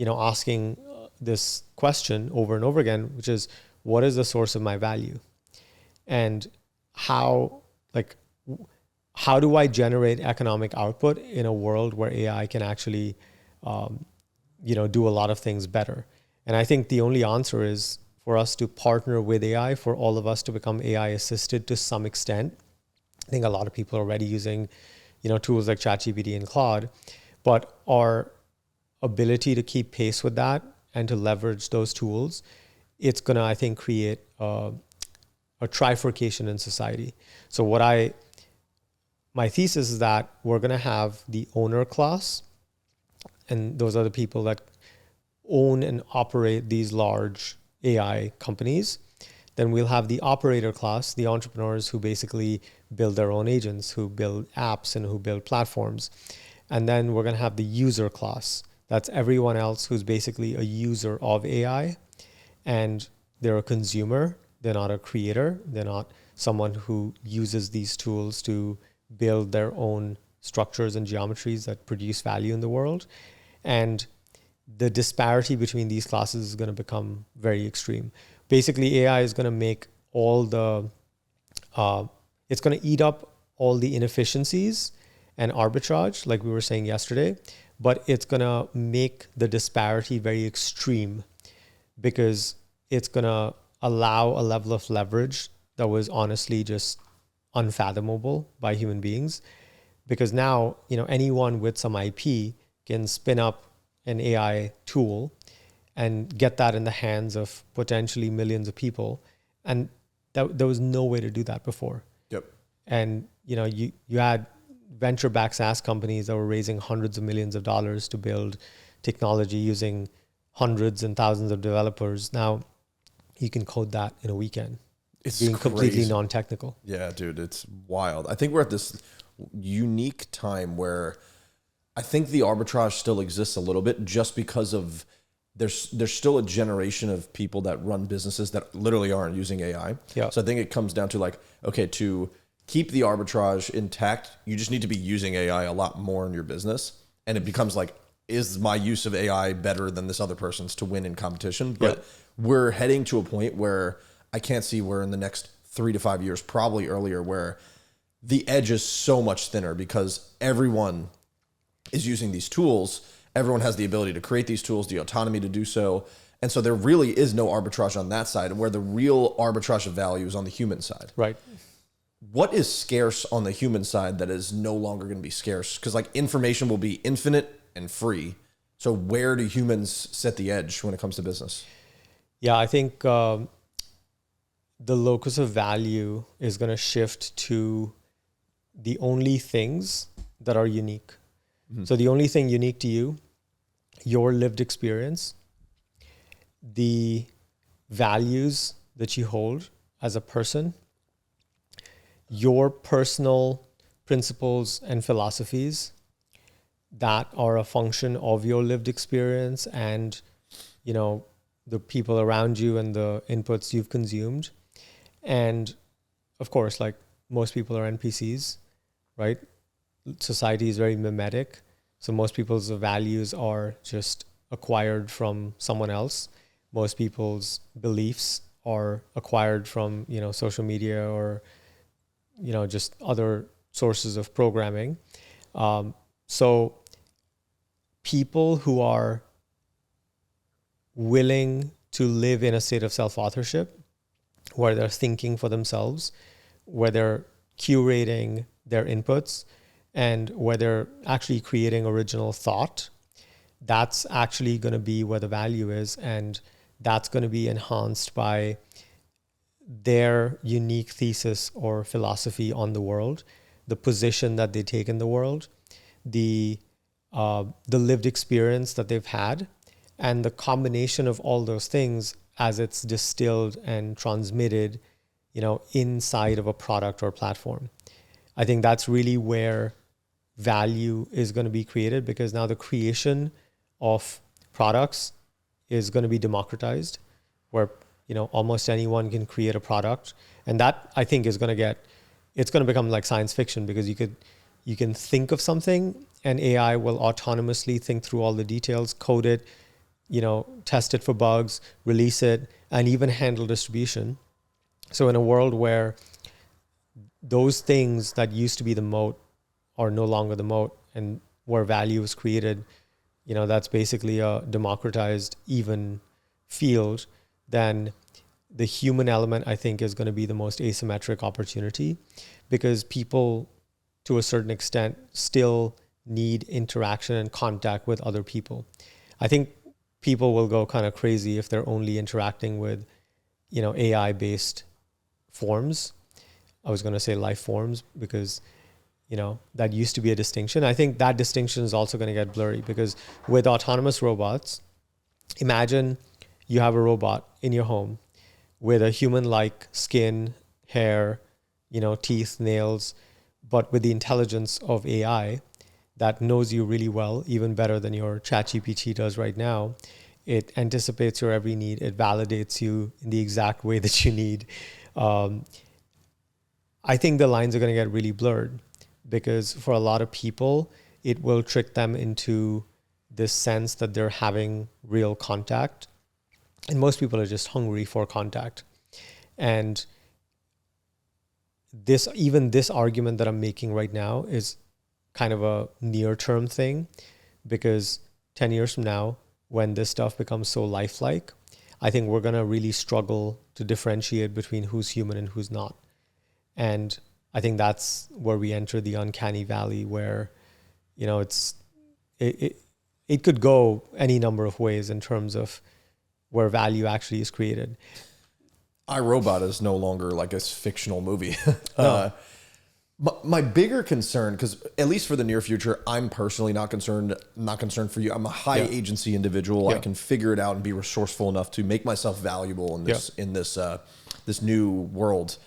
asking this question over and over again, which is, what is the source of my value? And how do I generate economic output in a world where AI can actually, do a lot of things better? And I think the only answer is for us to partner with AI, for all of us to become AI assisted to some extent. I think a lot of people are already using, tools like ChatGPT and Claude, but our ability to keep pace with that and to leverage those tools, it's going to, I think, create a trifurcation in society. So my thesis is that we're going to have the owner class, and those are the people that own and operate these large AI companies. Then we'll have the operator class, the entrepreneurs who basically build their own agents, who build apps and who build platforms. And then we're going to have the user class. That's everyone else who's basically a user of AI, and they're a consumer. They're not a creator. They're not someone who uses these tools to build their own structures and geometries that produce value in the world. And the disparity between these classes is going to become very extreme. Basically, AI is going to make all the, it's going to eat up all the inefficiencies and arbitrage, like we were saying yesterday, but it's going to make the disparity very extreme because it's going to allow a level of leverage that was honestly just unfathomable by human beings. Because now, anyone with some IP can spin up an AI tool and get that in the hands of potentially millions of people. And there was no way to do that before. Yep. And, you had venture-backed SaaS companies that were raising hundreds of millions of dollars to build technology using hundreds and thousands of developers. Now you can code that in a weekend. It's being crazy. Completely non-technical. Yeah, dude, it's wild. I think we're at this unique time where I think the arbitrage still exists a little bit just because of there's still a generation of people that run businesses that literally aren't using AI. Yeah. So I think it comes down to like, okay, to keep the arbitrage intact, you just need to be using AI a lot more in your business. And it becomes like, is my use of AI better than this other person's to win in competition? But we're heading to a point where I can't see where in the next 3 to 5 years, probably earlier, where the edge is so much thinner because everyone is using these tools. Everyone has the ability to create these tools, the autonomy to do so. And so there really is no arbitrage on that side, where the real arbitrage of value is on the human side. Right. What is scarce on the human side that is no longer going to be scarce? Because like information will be infinite and free. So where do humans set the edge when it comes to business? Yeah, I think the locus of value is going to shift to the only things that are unique. Mm-hmm. So the only thing unique to you, your lived experience, the values that you hold as a person, your personal principles and philosophies that are a function of your lived experience and, the people around you and the inputs you've consumed. And of course, like most people are NPCs, right? Society is very mimetic. So most people's values are just acquired from someone else. Most people's beliefs are acquired from, social media or, just other sources of programming. So people who are willing to live in a state of self-authorship, where they're thinking for themselves, where they're curating their inputs, and where they're actually creating original thought, that's actually going to be where the value is. And that's going to be enhanced by their unique thesis or philosophy on the world, the position that they take in the world, the lived experience that they've had, and the combination of all those things as it's distilled and transmitted, inside of a product or platform. I think that's really where value is going to be created, because now the creation of products is going to be democratized, where almost anyone can create a product. And that, I think, it's going to become like science fiction, because you can think of something and AI will autonomously think through all the details, code it, test it for bugs, release it, and even handle distribution. So in a world where those things that used to be the moat are no longer the moat, and where value is created, that's basically a democratized, even field, then the human element, I think, is going to be the most asymmetric opportunity, because people, to a certain extent, still need interaction and contact with other people. I think people will go kind of crazy if they're only interacting with, AI-based forms. I was going to say life forms, because, that used to be a distinction. I think that distinction is also going to get blurry, because with autonomous robots, imagine you have a robot in your home with a human-like skin, hair, teeth, nails, but with the intelligence of AI that knows you really well, even better than your ChatGPT does right now. It anticipates your every need. It validates you in the exact way that you need. I think the lines are going to get really blurred because for a lot of people, it will trick them into this sense that they're having real contact. And most people are just hungry for contact. And this argument that I'm making right now is kind of a near-term thing, because 10 years from now, when this stuff becomes so lifelike, I think we're going to really struggle to differentiate between who's human and who's not. And I think that's where we enter the uncanny valley where, it could go any number of ways in terms of where value actually is created. iRobot is no longer like a fictional movie. No. My bigger concern, because at least for the near future, I'm personally not concerned for you. I'm a high agency individual. I can figure it out and be resourceful enough to make myself valuable in this new world.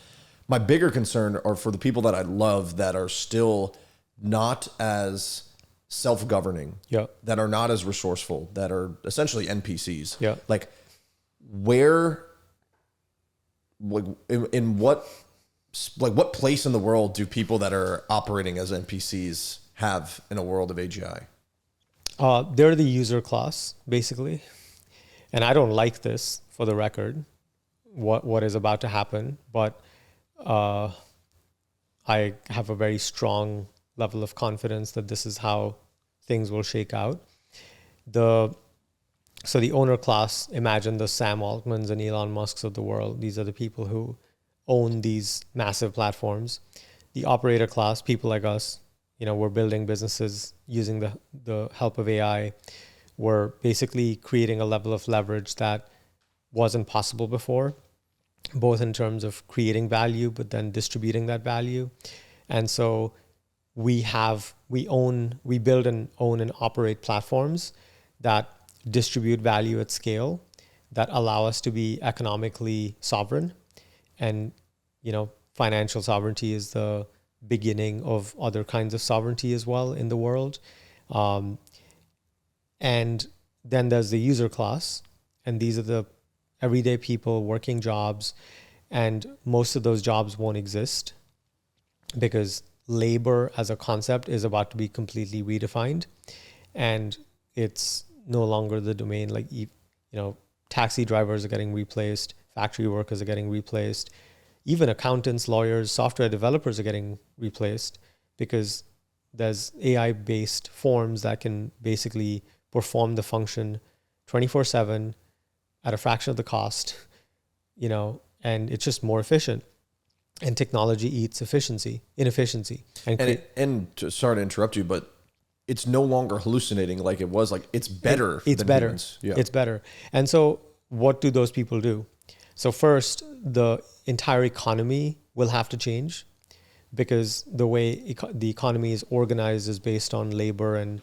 My bigger concern are for the people that I love that are still not as self-governing, that are not as resourceful, that are essentially NPCs. Yeah. Like in what place in the world do people that are operating as NPCs have in a world of AGI? They're the user class, basically. And I don't like this, for the record, what is about to happen. But I have a very strong level of confidence that this is how things will shake out. So the owner class, imagine the Sam Altmans and Elon Musks of the world. These are the people who own these massive platforms. The operator class, people like us, we're building businesses using the help of AI. We're basically creating a level of leverage that wasn't possible before, both in terms of creating value, but then distributing that value. And so we build and own and operate platforms that distribute value at scale, that allow us to be economically sovereign. And, financial sovereignty is the beginning of other kinds of sovereignty as well in the world. And then there's the user class, and these are the everyday people working jobs, and most of those jobs won't exist because labor as a concept is about to be completely redefined, and it's no longer the domain. Like, taxi drivers are getting replaced, factory workers are getting replaced, even accountants, lawyers, software developers are getting replaced because there's AI-based forms that can basically perform the function 24/7 at a fraction of the cost, and it's just more efficient. And technology eats inefficiency. And sorry to interrupt you, but it's no longer hallucinating like it was. Like, it's better. It's than better. Humans. Yeah. It's better. And so what do those people do? So first, the entire economy will have to change because the way the economy is organized is based on labor and,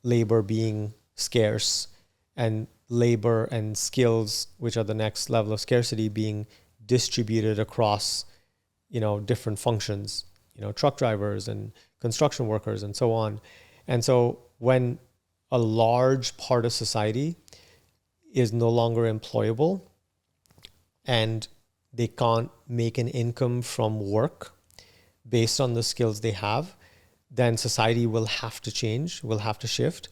labor being scarce, and labor and skills, which are the next level of scarcity, being distributed across, different functions, truck drivers and construction workers and so on. And so when a large part of society is no longer employable and they can't make an income from work based on the skills they have, then society will have to change, will have to shift.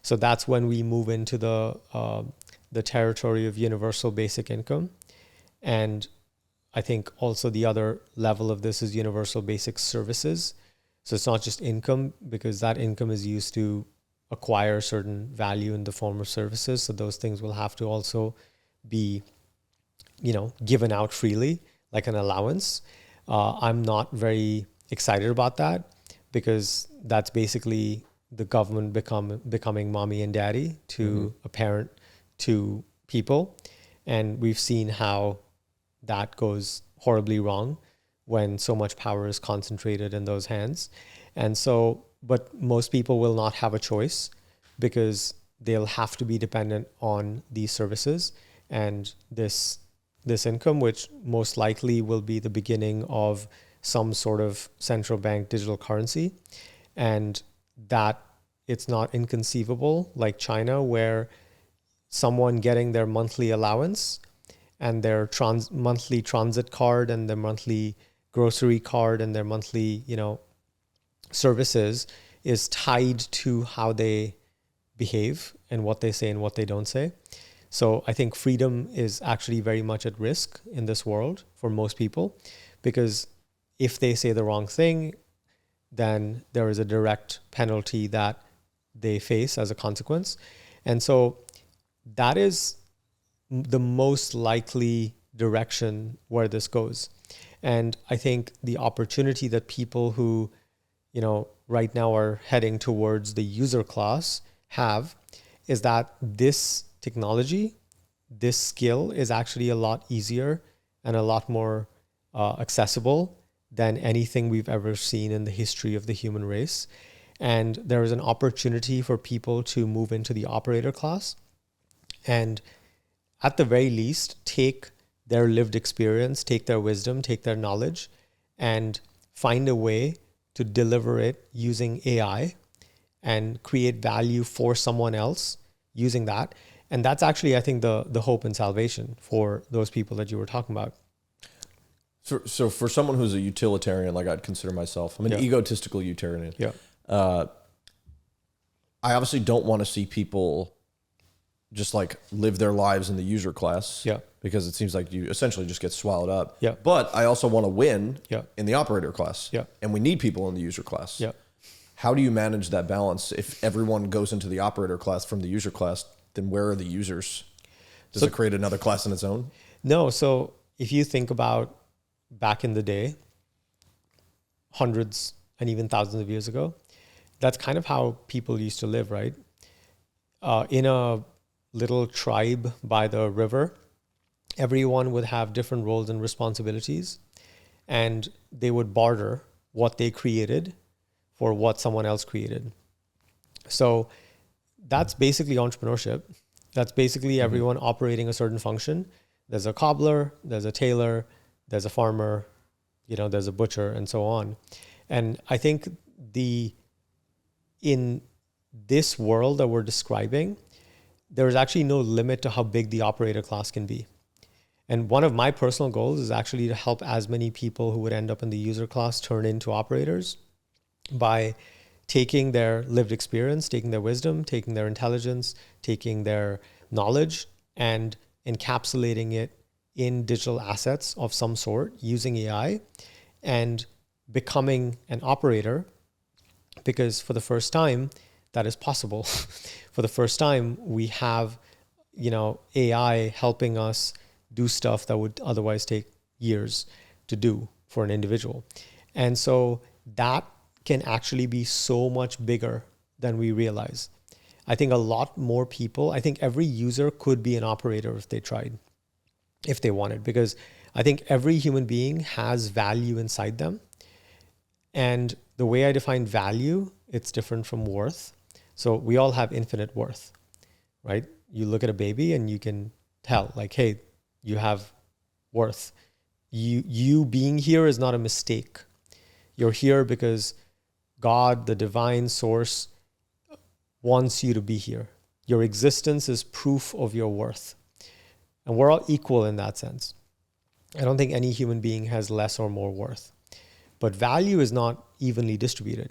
So that's when we move into the territory of universal basic income. And I think also the other level of this is universal basic services. So it's not just income, because that income is used to acquire certain value in the form of services. So those things will have to also be, given out freely, like an allowance. I'm not very excited about that because that's basically the government becoming mommy and daddy to a parent to people. And we've seen how that goes horribly wrong when so much power is concentrated in those hands. And so, but most people will not have a choice because they'll have to be dependent on these services. And this this income, which most likely will be the beginning of some sort of central bank digital currency, and that it's not inconceivable like China, where someone getting their monthly allowance and their monthly transit card and their monthly grocery card and their monthly, services is tied to how they behave and what they say and what they don't say. So I think freedom is actually very much at risk in this world for most people, because if they say the wrong thing, then there is a direct penalty that they face as a consequence. And so that is the most likely direction where this goes. And I think the opportunity that people who, right now are heading towards the user class have is that this technology, this skill is actually a lot easier and a lot more accessible than anything we've ever seen in the history of the human race. And there is an opportunity for people to move into the operator class and at the very least take their lived experience, take their wisdom, take their knowledge, and find a way to deliver it using AI and create value for someone else using that. And that's actually, I think, the hope and salvation for those people that you were talking about. So for someone who's a utilitarian, like I'd consider myself, I'm an egotistical utilitarian. Yeah. I obviously don't want to see people just like live their lives in the user class. Yeah. Because it seems like you essentially just get swallowed up. Yeah. But I also want to win in the operator class. Yeah. And we need people in the user class. Yeah. How do you manage that balance? If everyone goes into the operator class from the user class, then where are the users? Does it create another class in its own? No. So if you think about back in the day, hundreds and even thousands of years ago, that's kind of how people used to live, right? In a little tribe by the river, everyone would have different roles and responsibilities, and they would barter what they created for what someone else created. So that's basically entrepreneurship. That's basically everyone operating a certain function. There's a cobbler, there's a tailor, there's a farmer, there's a butcher, and so on. And I think in this world that we're describing, there's actually no limit to how big the operator class can be. And one of my personal goals is actually to help as many people who would end up in the user class turn into operators by taking their lived experience, taking their wisdom, taking their intelligence, taking their knowledge, and encapsulating it in digital assets of some sort using AI and becoming an operator, because for the first time, that is possible. For the first time, we have, AI helping us do stuff that would otherwise take years to do for an individual. And so that can actually be so much bigger than we realize. I think a lot more people, I think every user could be an operator if they tried, if they wanted, because I think every human being has value inside them. And the way I define value, it's different from worth. So we all have infinite worth, right? You look at a baby and you can tell, like, hey, you have worth. You being here is not a mistake. You're here because God, the divine source, wants you to be here. Your existence is proof of your worth. And we're all equal in that sense. I don't think any human being has less or more worth. But value is not evenly distributed.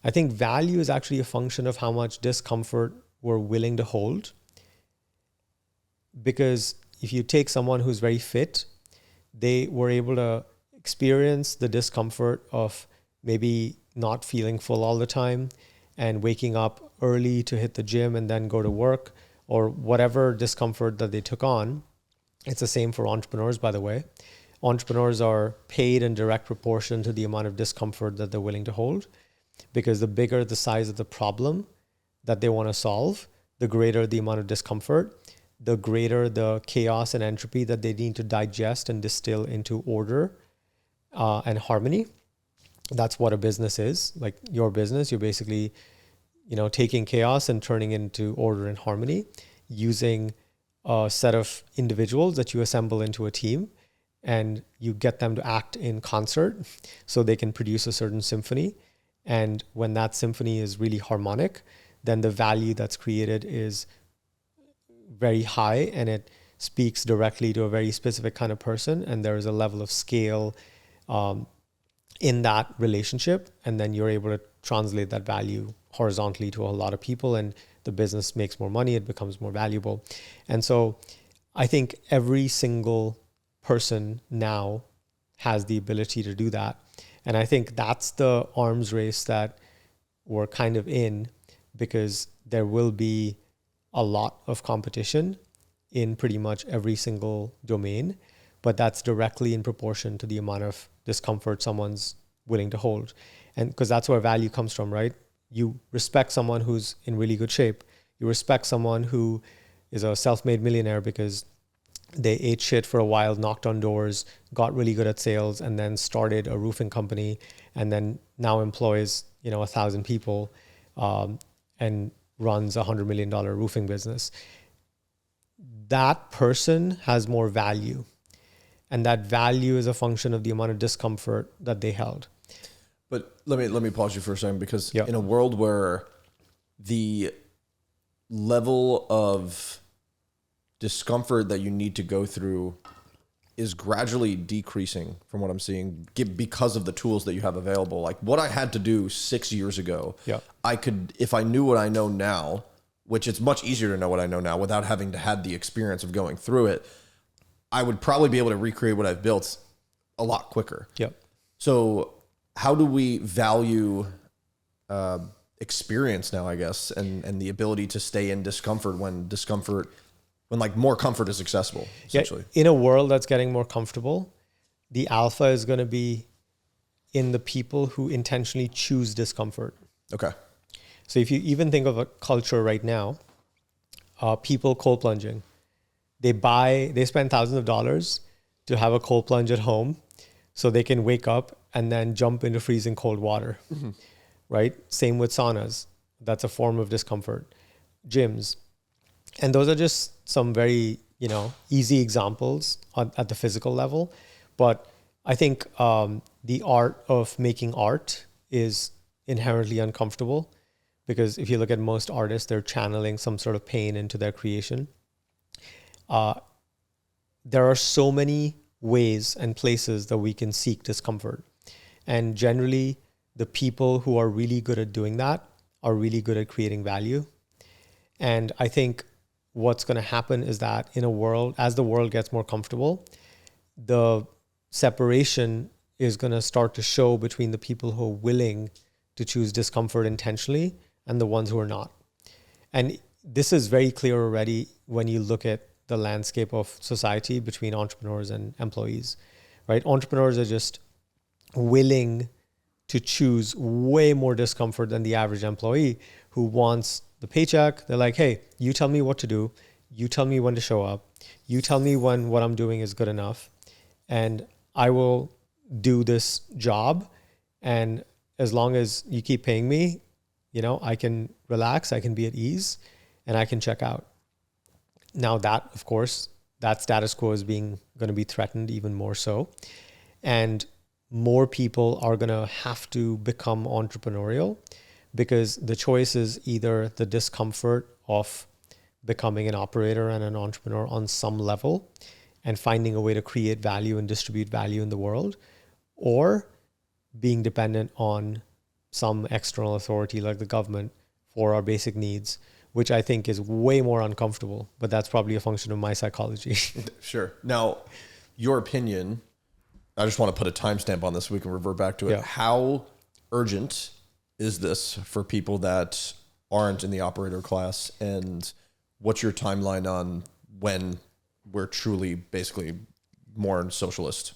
I think value is actually a function of how much discomfort we're willing to hold. Because if you take someone who's very fit, they were able to experience the discomfort of maybe not feeling full all the time and waking up early to hit the gym and then go to work, or whatever discomfort that they took on. It's the same for entrepreneurs, by the way. Entrepreneurs are paid in direct proportion to the amount of discomfort that they're willing to hold, because the bigger the size of the problem that they want to solve, the greater the amount of discomfort, the greater the chaos and entropy that they need to digest and distill into order and harmony. That's what a business is. Like your business, you're basically, taking chaos and turning it into order and harmony using a set of individuals that you assemble into a team, and you get them to act in concert so they can produce a certain symphony. And when that symphony is really harmonic, then the value that's created is very high, and it speaks directly to a very specific kind of person. And there is a level of scale in that relationship. And then you're able to translate that value horizontally to a lot of people, and the business makes more money. It becomes more valuable. And so I think every single person now has the ability to do that. And I think that's the arms race that we're kind of in, because there will be a lot of competition in pretty much every single domain, but that's directly in proportion to the amount of discomfort someone's willing to hold. And because that's where value comes from, right? You respect someone who's in really good shape. You respect someone who is a self-made millionaire because they ate shit for a while, knocked on doors, got really good at sales, and then started a roofing company, and then now employs 1,000 people and runs $100 million roofing business. That person has more value, and that value is a function of the amount of discomfort that they held. But let me pause you for a second, because in a world where the level of discomfort that you need to go through is gradually decreasing from what I'm seeing because of the tools that you have available. Like what I had to do 6 years ago, I could, if I knew what I know now, which it's much easier to know what I know now without having to have the experience of going through it, I would probably be able to recreate what I've built a lot quicker. So how do we value experience now, I guess, and the ability to stay in discomfort when like more comfort is accessible, essentially? In a world that's getting more comfortable, the alpha is going to be in the people who intentionally choose discomfort. Okay. So if you even think of a culture right now, people cold plunging, they spend thousands of dollars to have a cold plunge at home so they can wake up and then jump into freezing cold water, right? Same with saunas. That's a form of discomfort. Gyms. And those are just some very, easy examples at the physical level. But I think the art of making art is inherently uncomfortable, because if you look at most artists, they're channeling some sort of pain into their creation. There are so many ways and places that we can seek discomfort. And generally, the people who are really good at doing that are really good at creating value. And I think what's going to happen is that in a world, as the world gets more comfortable, the separation is going to start to show between the people who are willing to choose discomfort intentionally and the ones who are not. And this is very clear already when you look at the landscape of society between entrepreneurs and employees, right? Entrepreneurs are just willing to choose way more discomfort than the average employee who wants the paycheck. They're like, hey, you tell me what to do. You tell me when to show up. You tell me when what I'm doing is good enough. And I will do this job. And as long as you keep paying me, I can relax, I can be at ease, and I can check out. Now that, of course, that status quo is going to be threatened even more so. And more people are going to have to become entrepreneurial, because the choice is either the discomfort of becoming an operator and an entrepreneur on some level and finding a way to create value and distribute value in the world, or being dependent on some external authority like the government for our basic needs, which I think is way more uncomfortable, but that's probably a function of my psychology. Sure. Now, your opinion, I just want to put a timestamp on this so we can revert back to it. How urgent is this for people that aren't in the operator class, and what's your timeline on when we're truly basically more socialist?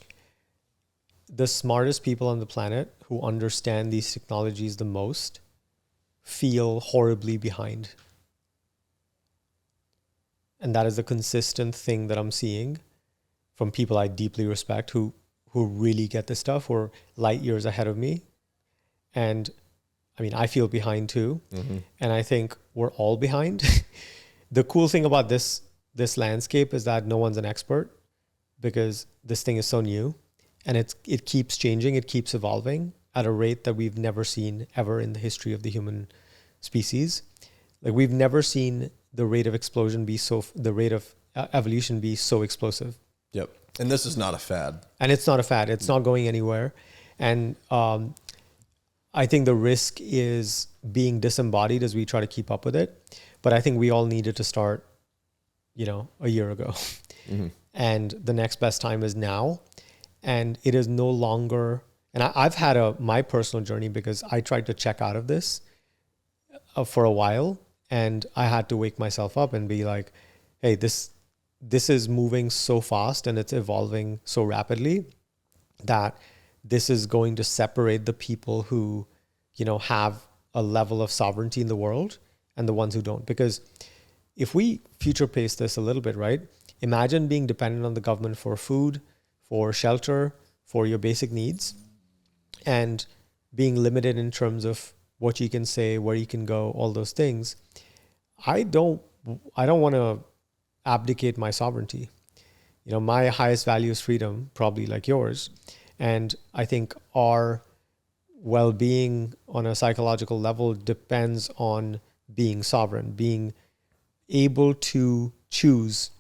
The smartest people on the planet who understand these technologies the most feel horribly behind. And that is a consistent thing that I'm seeing from people I deeply respect who really get this stuff, who are light years ahead of me. And I mean, I feel behind too. Mm-hmm. And I think we're all behind. The cool thing about this this landscape is that no one's an expert because this thing is so new, and it keeps changing, it keeps evolving at a rate that we've never seen ever in the history of the human species. Like, we've never seen the rate of explosion the rate of evolution be so explosive. Yep. And this is not a fad. And it's not a fad. It's not going anywhere. And I think the risk is being disembodied as we try to keep up with it. But I think we all needed to start, a year ago. Mm-hmm. And the next best time is now. And it is no longer, and I've had my personal journey because I tried to check out of this for a while, and I had to wake myself up and be like, hey, this is moving so fast and it's evolving so rapidly that this is going to separate the people who, have a level of sovereignty in the world and the ones who don't. Because if we future pace this a little bit, right? Imagine being dependent on the government for food, for shelter, for your basic needs, and being limited in terms of what you can say, where you can go, all those things. I don't want to abdicate my sovereignty. My highest value is freedom, probably like yours. And I think our well-being on a psychological level depends on being sovereign, being able to choose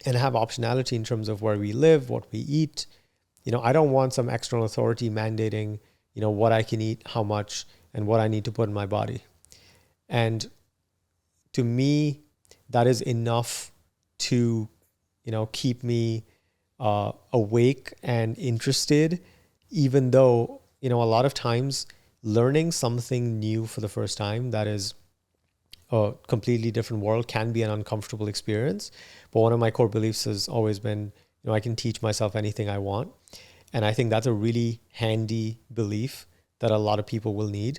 and have optionality in terms of where we live, what we eat. I don't want some external authority mandating, what I can eat, how much, and what I need to put in my body. And to me, that is enough to, keep me awake and interested, even though, a lot of times learning something new for the first time that is a completely different world can be an uncomfortable experience. But one of my core beliefs has always been, I can teach myself anything I want. And I think that's a really handy belief that a lot of people will need,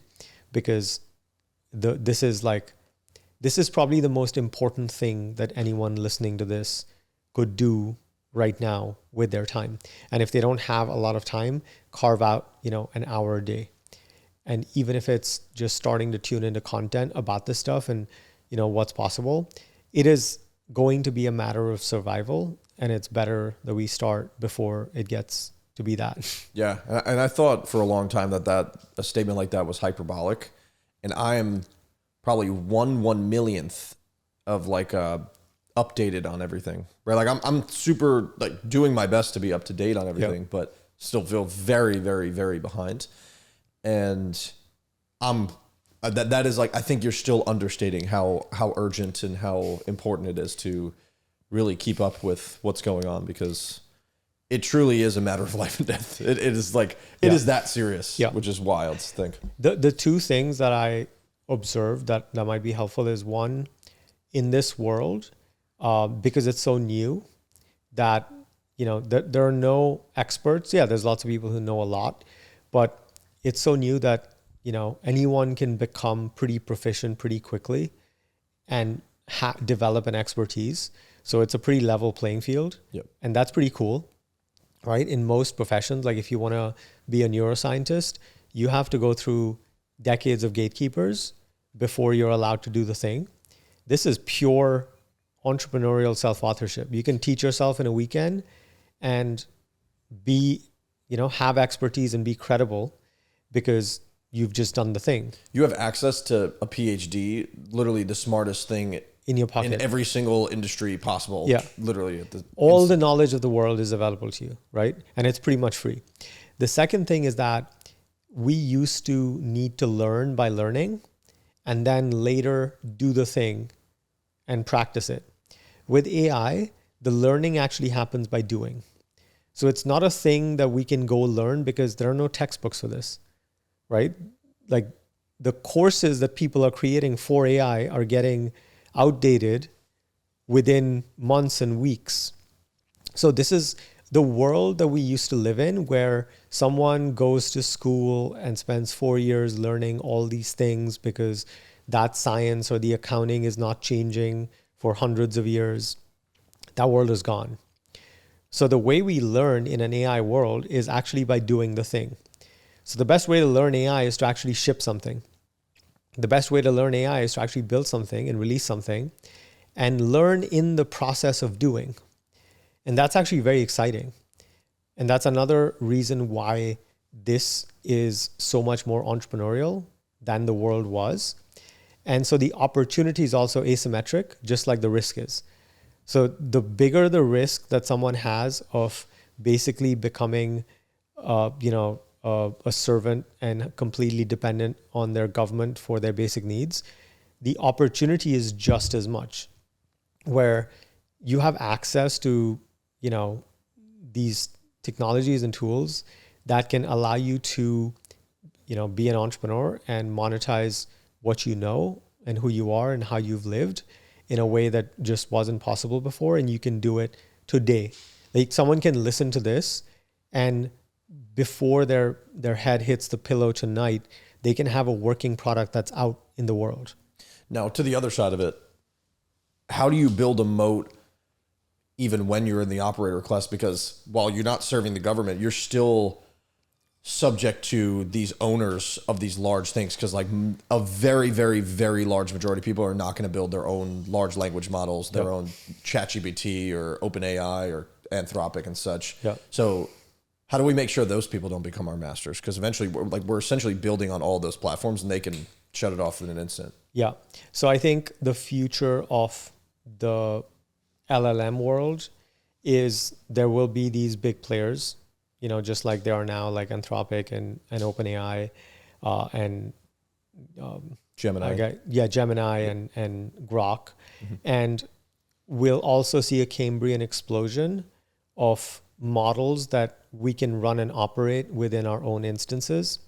because this is probably the most important thing that anyone listening to this could do right now with their time. And if they don't have a lot of time, carve out, an hour a day. And even if it's just starting to tune into content about this stuff and, what's possible, it is going to be a matter of survival. And it's better that we start before it gets to be that. Yeah. And I thought for a long time that a statement like that was hyperbolic. And I am probably 1/1,000,000th of updated on everything, right? Like I'm super doing my best to be up to date on everything, but still feel very, very, very behind. And that is I think you're still understating how urgent and how important it is to really keep up with what's going on, because it truly is a matter of life and death. It is it is that serious, which is wild to think. The two things that I observed that might be helpful is, one, in this world, because it's so new that, there are no experts. Yeah, there's lots of people who know a lot, but it's so new that, anyone can become pretty proficient pretty quickly and develop an expertise. So it's a pretty level playing field. Yep. And that's pretty cool, right? In most professions, if you want to be a neuroscientist, you have to go through decades of gatekeepers before you're allowed to do the thing. This is pure entrepreneurial self-authorship. You can teach yourself in a weekend and have expertise and be credible because you've just done the thing. You have access to a PhD, literally the smartest thing in your pocket, in every single industry possible. Yeah. Literally. All the knowledge of the world is available to you, right? And it's pretty much free. The second thing is that we used to need to learn by learning and then later do the thing and practice it. With AI, the learning actually happens by doing. So it's not a thing that we can go learn because there are no textbooks for this, right? The courses that people are creating for AI are getting outdated within months and weeks. So this is the world that we used to live in, where someone goes to school and spends 4 years learning all these things because that science or the accounting is not changing for hundreds of years. That world is gone. So the way we learn in an AI world is actually by doing the thing. So the best way to learn AI is to actually ship something. The best way to learn AI is to actually build something and release something. and learn in the process of doing. And that's actually very exciting. And that's another reason why this is so much more entrepreneurial than the world was. And so the opportunity is also asymmetric, just like the risk is. So the bigger the risk that someone has of basically becoming, a servant and completely dependent on their government for their basic needs, the opportunity is just as much, where you have access to, these technologies and tools that can allow you to, be an entrepreneur and monetize what you know and who you are and how you've lived in a way that just wasn't possible before. And you can do it today. Like someone can listen to this, and before their head hits the pillow tonight, they can have a working product that's out in the world. Now, to the other side of it, how do you build a moat even when you're in the operator class? Because while you're not serving the government, you're still subject to these owners of these large things. Because like a very, very, very large majority of people are not going to build their own large language models, their own ChatGPT or OpenAI or Anthropic and such. Yep. So how do we make sure those people don't become our masters? Because eventually we're essentially building on all those platforms, and they can shut it off in an instant. Yeah. So I think the future of the LLM world is there will be these big players, just like there are now, like Anthropic and OpenAI, and Gemini. Gemini and Grok. Mm-hmm. And we'll also see a Cambrian explosion of models that we can run and operate within our own instances.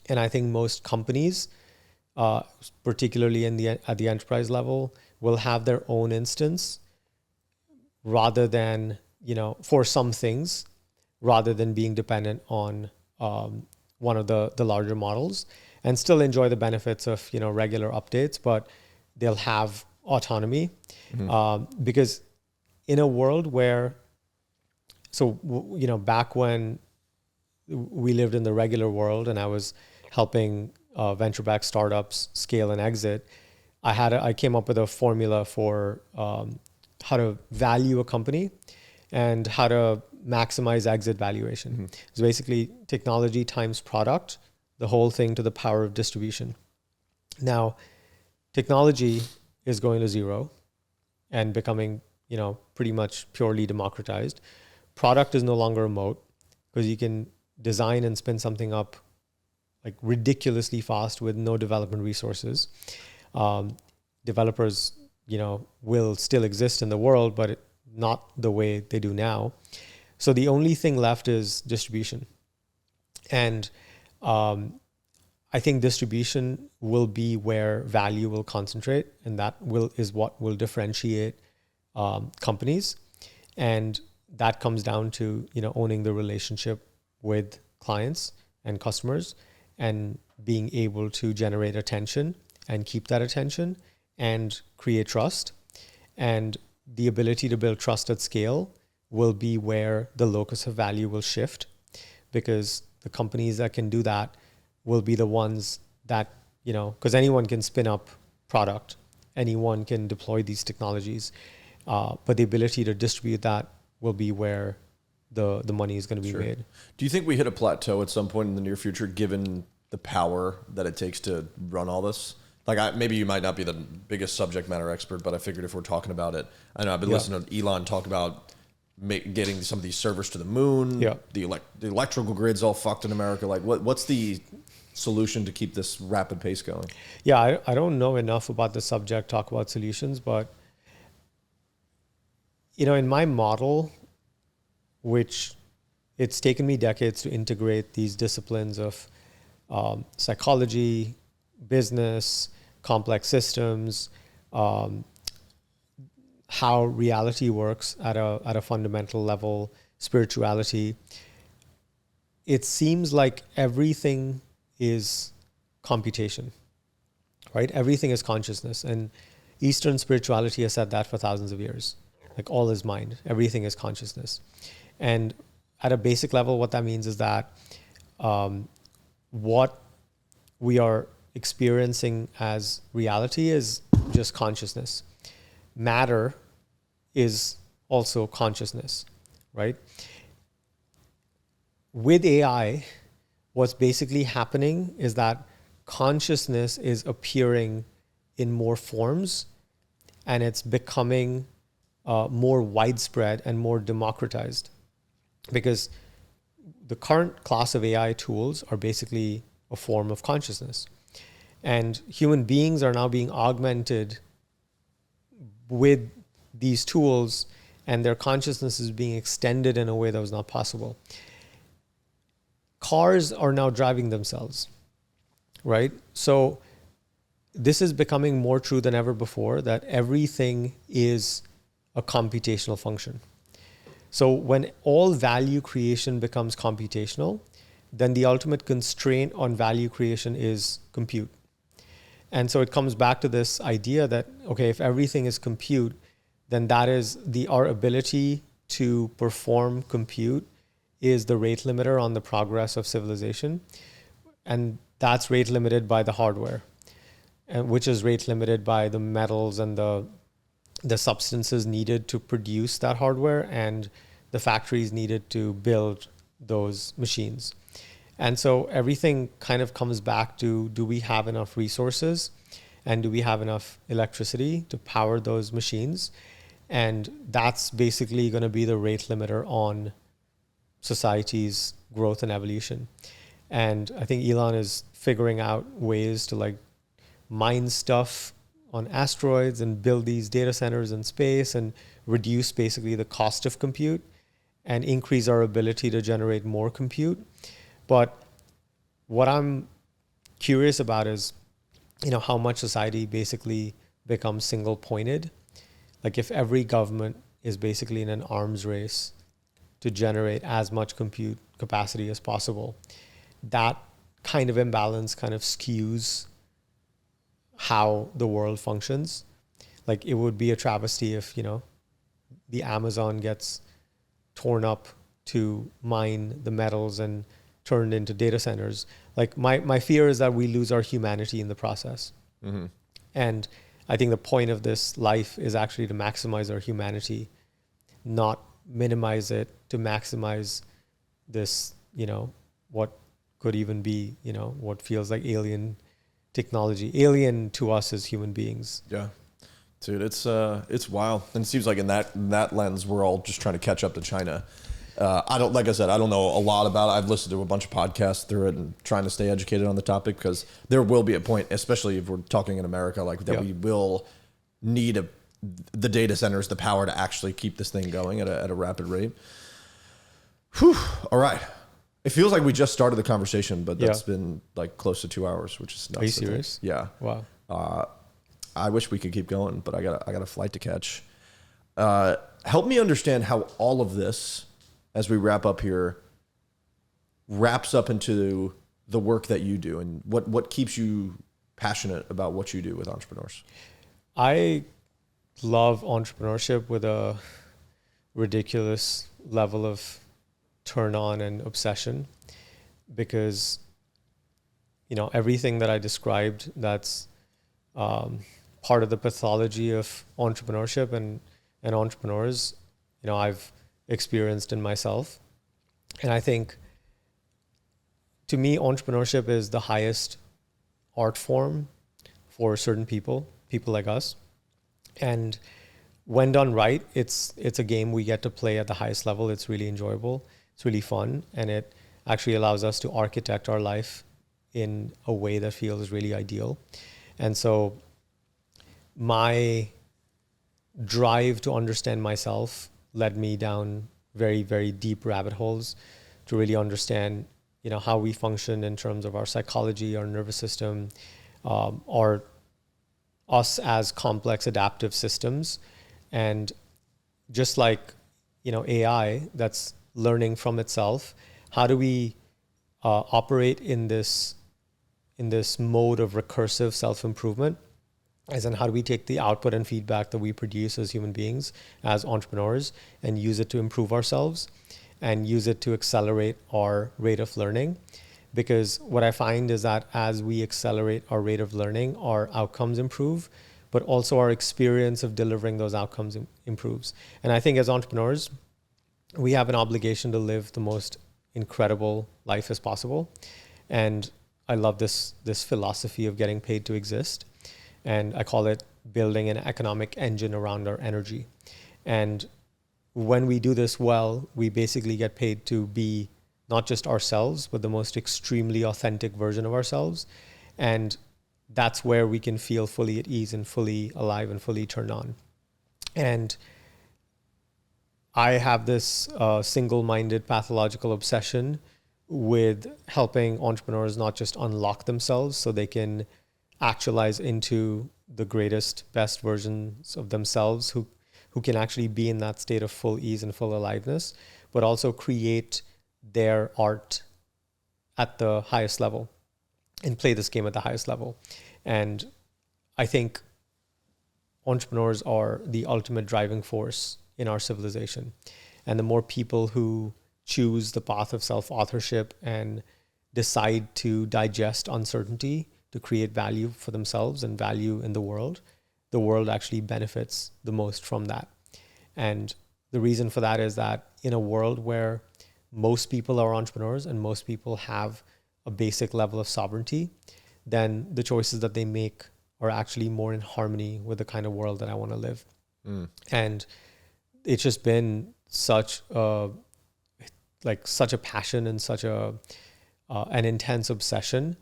And I think most companies, particularly at the enterprise level, will have their own instance rather than, for some things, rather than being dependent on one of the larger models, and still enjoy the benefits of, regular updates, but they'll have autonomy. Mm-hmm. Because in a world where, back when we lived in the regular world and I was helping venture-backed startups scale and exit, I came up with a formula for how to value a company and how to maximize exit valuation. Mm-hmm. It's basically technology times product, the whole thing to the power of distribution. Now, technology is going to zero and becoming, pretty much purely democratized. Product is no longer a moat because you can design and spin something up like ridiculously fast with no development resources. Developers, will still exist in the world, but not the way they do now. So the only thing left is distribution. And I think distribution will be where value will concentrate, and that is what will differentiate companies. And that comes down to, owning the relationship with clients and customers and being able to generate attention and keep that attention and create trust. And the ability to build trust at scale will be where the locus of value will shift, because the companies that can do that will be the ones that, because anyone can spin up product, anyone can deploy these technologies, but the ability to distribute that will be where the money is going to be made. Do you think we hit a plateau at some point in the near future, given the power that it takes to run all this? Like, maybe you might not be the biggest subject matter expert, but I figured if we're talking about it, I know I've been listening to Elon talk about getting some of these servers to the moon. Yeah. The electrical grid's all fucked in America. Like, what's the solution to keep this rapid pace going? Yeah, I don't know enough about the subject, talk about solutions, but in my model, which it's taken me decades to integrate these disciplines of psychology, business, complex systems, how reality works at a fundamental level, spirituality. It seems like everything is computation, right? Everything is consciousness. And Eastern spirituality has said that for thousands of years. Like, all is mind, everything is consciousness. And at a basic level, what that means is that what we are experiencing as reality is just consciousness. matter is also consciousness, right? With AI, what's basically happening is that consciousness is appearing in more forms, and it's becoming more widespread and more democratized, because the current class of AI tools are basically a form of consciousness. And human beings are now being augmented with these tools, and their consciousness is being extended in a way that was not possible. Cars are now driving themselves, right? So this is becoming more true than ever before, that everything is a computational function. So when all value creation becomes computational, then the ultimate constraint on value creation is compute. And so it comes back to this idea that, okay, if everything is compute, then that is our ability to perform compute is the rate limiter on the progress of civilization. And that's rate limited by the hardware, which is rate limited by the metals and the substances needed to produce that hardware and the factories needed to build those machines. And so everything kind of comes back to, do we have enough resources and do we have enough electricity to power those machines? And that's basically going to be the rate limiter on society's growth and evolution. And I think Elon is figuring out ways to like mine stuff on asteroids and build these data centers in space and reduce basically the cost of compute and increase our ability to generate more compute. But what I'm curious about is, how much society basically becomes single pointed. Like if every government is basically in an arms race to generate as much compute capacity as possible, that kind of imbalance kind of skews how the world functions. Like it would be a travesty if, the Amazon gets torn up to mine the metals and turned into data centers. Like my fear is that we lose our humanity in the process. Mm-hmm. And I think the point of this life is actually to maximize our humanity, not minimize it to maximize this, what could even be, what feels like alien technology, alien to us as human beings. Yeah. Dude, it's wild. And it seems like in that lens, we're all just trying to catch up to China. Like I said, I don't know a lot about it. I've listened to a bunch of podcasts through it and trying to stay educated on the topic, because there will be a point, especially if we're talking in America, like that, we will need the data centers, the power to actually keep this thing going at a rapid rate. Whew. All right. It feels like we just started the conversation, but that's been like close to 2 hours, which is nuts. Are you serious? Yeah. Wow. I wish we could keep going, but I got a flight to catch. Help me understand how all of this, as we wrap up here, wraps up into the work that you do, and what keeps you passionate about what you do with entrepreneurs. I love entrepreneurship with a ridiculous level of turn on and obsession, because, everything that I described, that's part of the pathology of entrepreneurship and entrepreneurs, I've experienced in myself. And I think, to me, entrepreneurship is the highest art form for certain people like us. And when done right, it's a game we get to play at the highest level. It's really enjoyable. It's really fun. And it actually allows us to architect our life in a way that feels really ideal. And so my drive to understand myself led me down very, very deep rabbit holes to really understand, how we function in terms of our psychology, our nervous system, our us as complex adaptive systems. And just like, AI that's learning from itself, how do we operate in this mode of recursive self-improvement? As in, how do we take the output and feedback that we produce as human beings, as entrepreneurs, and use it to improve ourselves and use it to accelerate our rate of learning? Because what I find is that as we accelerate our rate of learning, our outcomes improve, but also our experience of delivering those outcomes improves. And I think as entrepreneurs, we have an obligation to live the most incredible life as possible. And I love this philosophy of getting paid to exist. And I call it building an economic engine around our energy. And when we do this well, we basically get paid to be not just ourselves, but the most extremely authentic version of ourselves. And that's where we can feel fully at ease and fully alive and fully turned on. And I have this single-minded pathological obsession with helping entrepreneurs not just unlock themselves so they can actualize into the greatest, best versions of themselves who can actually be in that state of full ease and full aliveness, but also create their art at the highest level and play this game at the highest level. And I think entrepreneurs are the ultimate driving force in our civilization. And the more people who choose the path of self-authorship and decide to digest uncertainty to create value for themselves and value in the world actually benefits the most from that. And the reason for that is that in a world where most people are entrepreneurs and most people have a basic level of sovereignty, then the choices that they make are actually more in harmony with the kind of world that I want to live. And it's just been such a passion and such an intense obsession.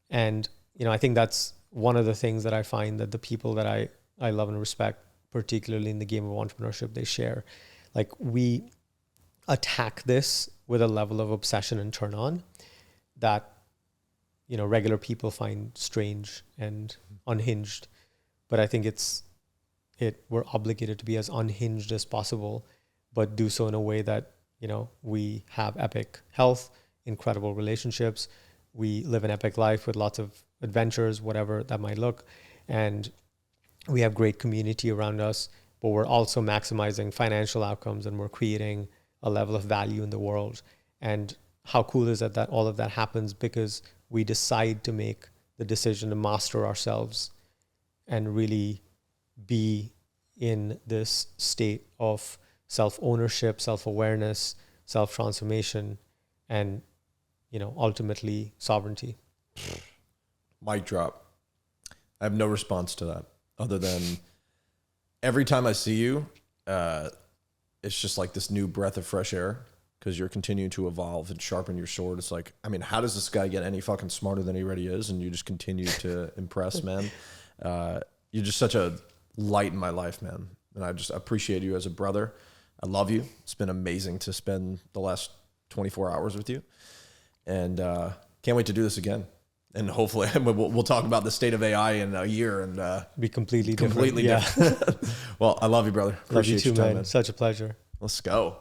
And, I think that's one of the things that I find that the people that I love and respect, particularly in the game of entrepreneurship, they share. Like, we attack this with a level of obsession and turn on that, regular people find strange and unhinged. But I think we're obligated to be as unhinged as possible, but do so in a way that, we have epic health, incredible relationships. We live an epic life with lots of adventures, whatever that might look. And we have great community around us, but we're also maximizing financial outcomes and we're creating a level of value in the world. And how cool is it that all of that happens because we decide to make the decision to master ourselves and really be in this state of self-ownership, self-awareness, self-transformation, and, ultimately sovereignty. Mic drop. I have no response to that other than every time I see you, it's just like this new breath of fresh air because you're continuing to evolve and sharpen your sword. It's like, how does this guy get any fucking smarter than he already is? And you just continue to impress, man. You're just such a light in my life, man. And I just appreciate you as a brother. I love you. It's been amazing to spend the last 24 hours with you. And can't wait to do this again. And hopefully we'll talk about the state of AI in a year and be completely different. Well, I love you, brother. Appreciate love you too, man. Such a pleasure. Let's go.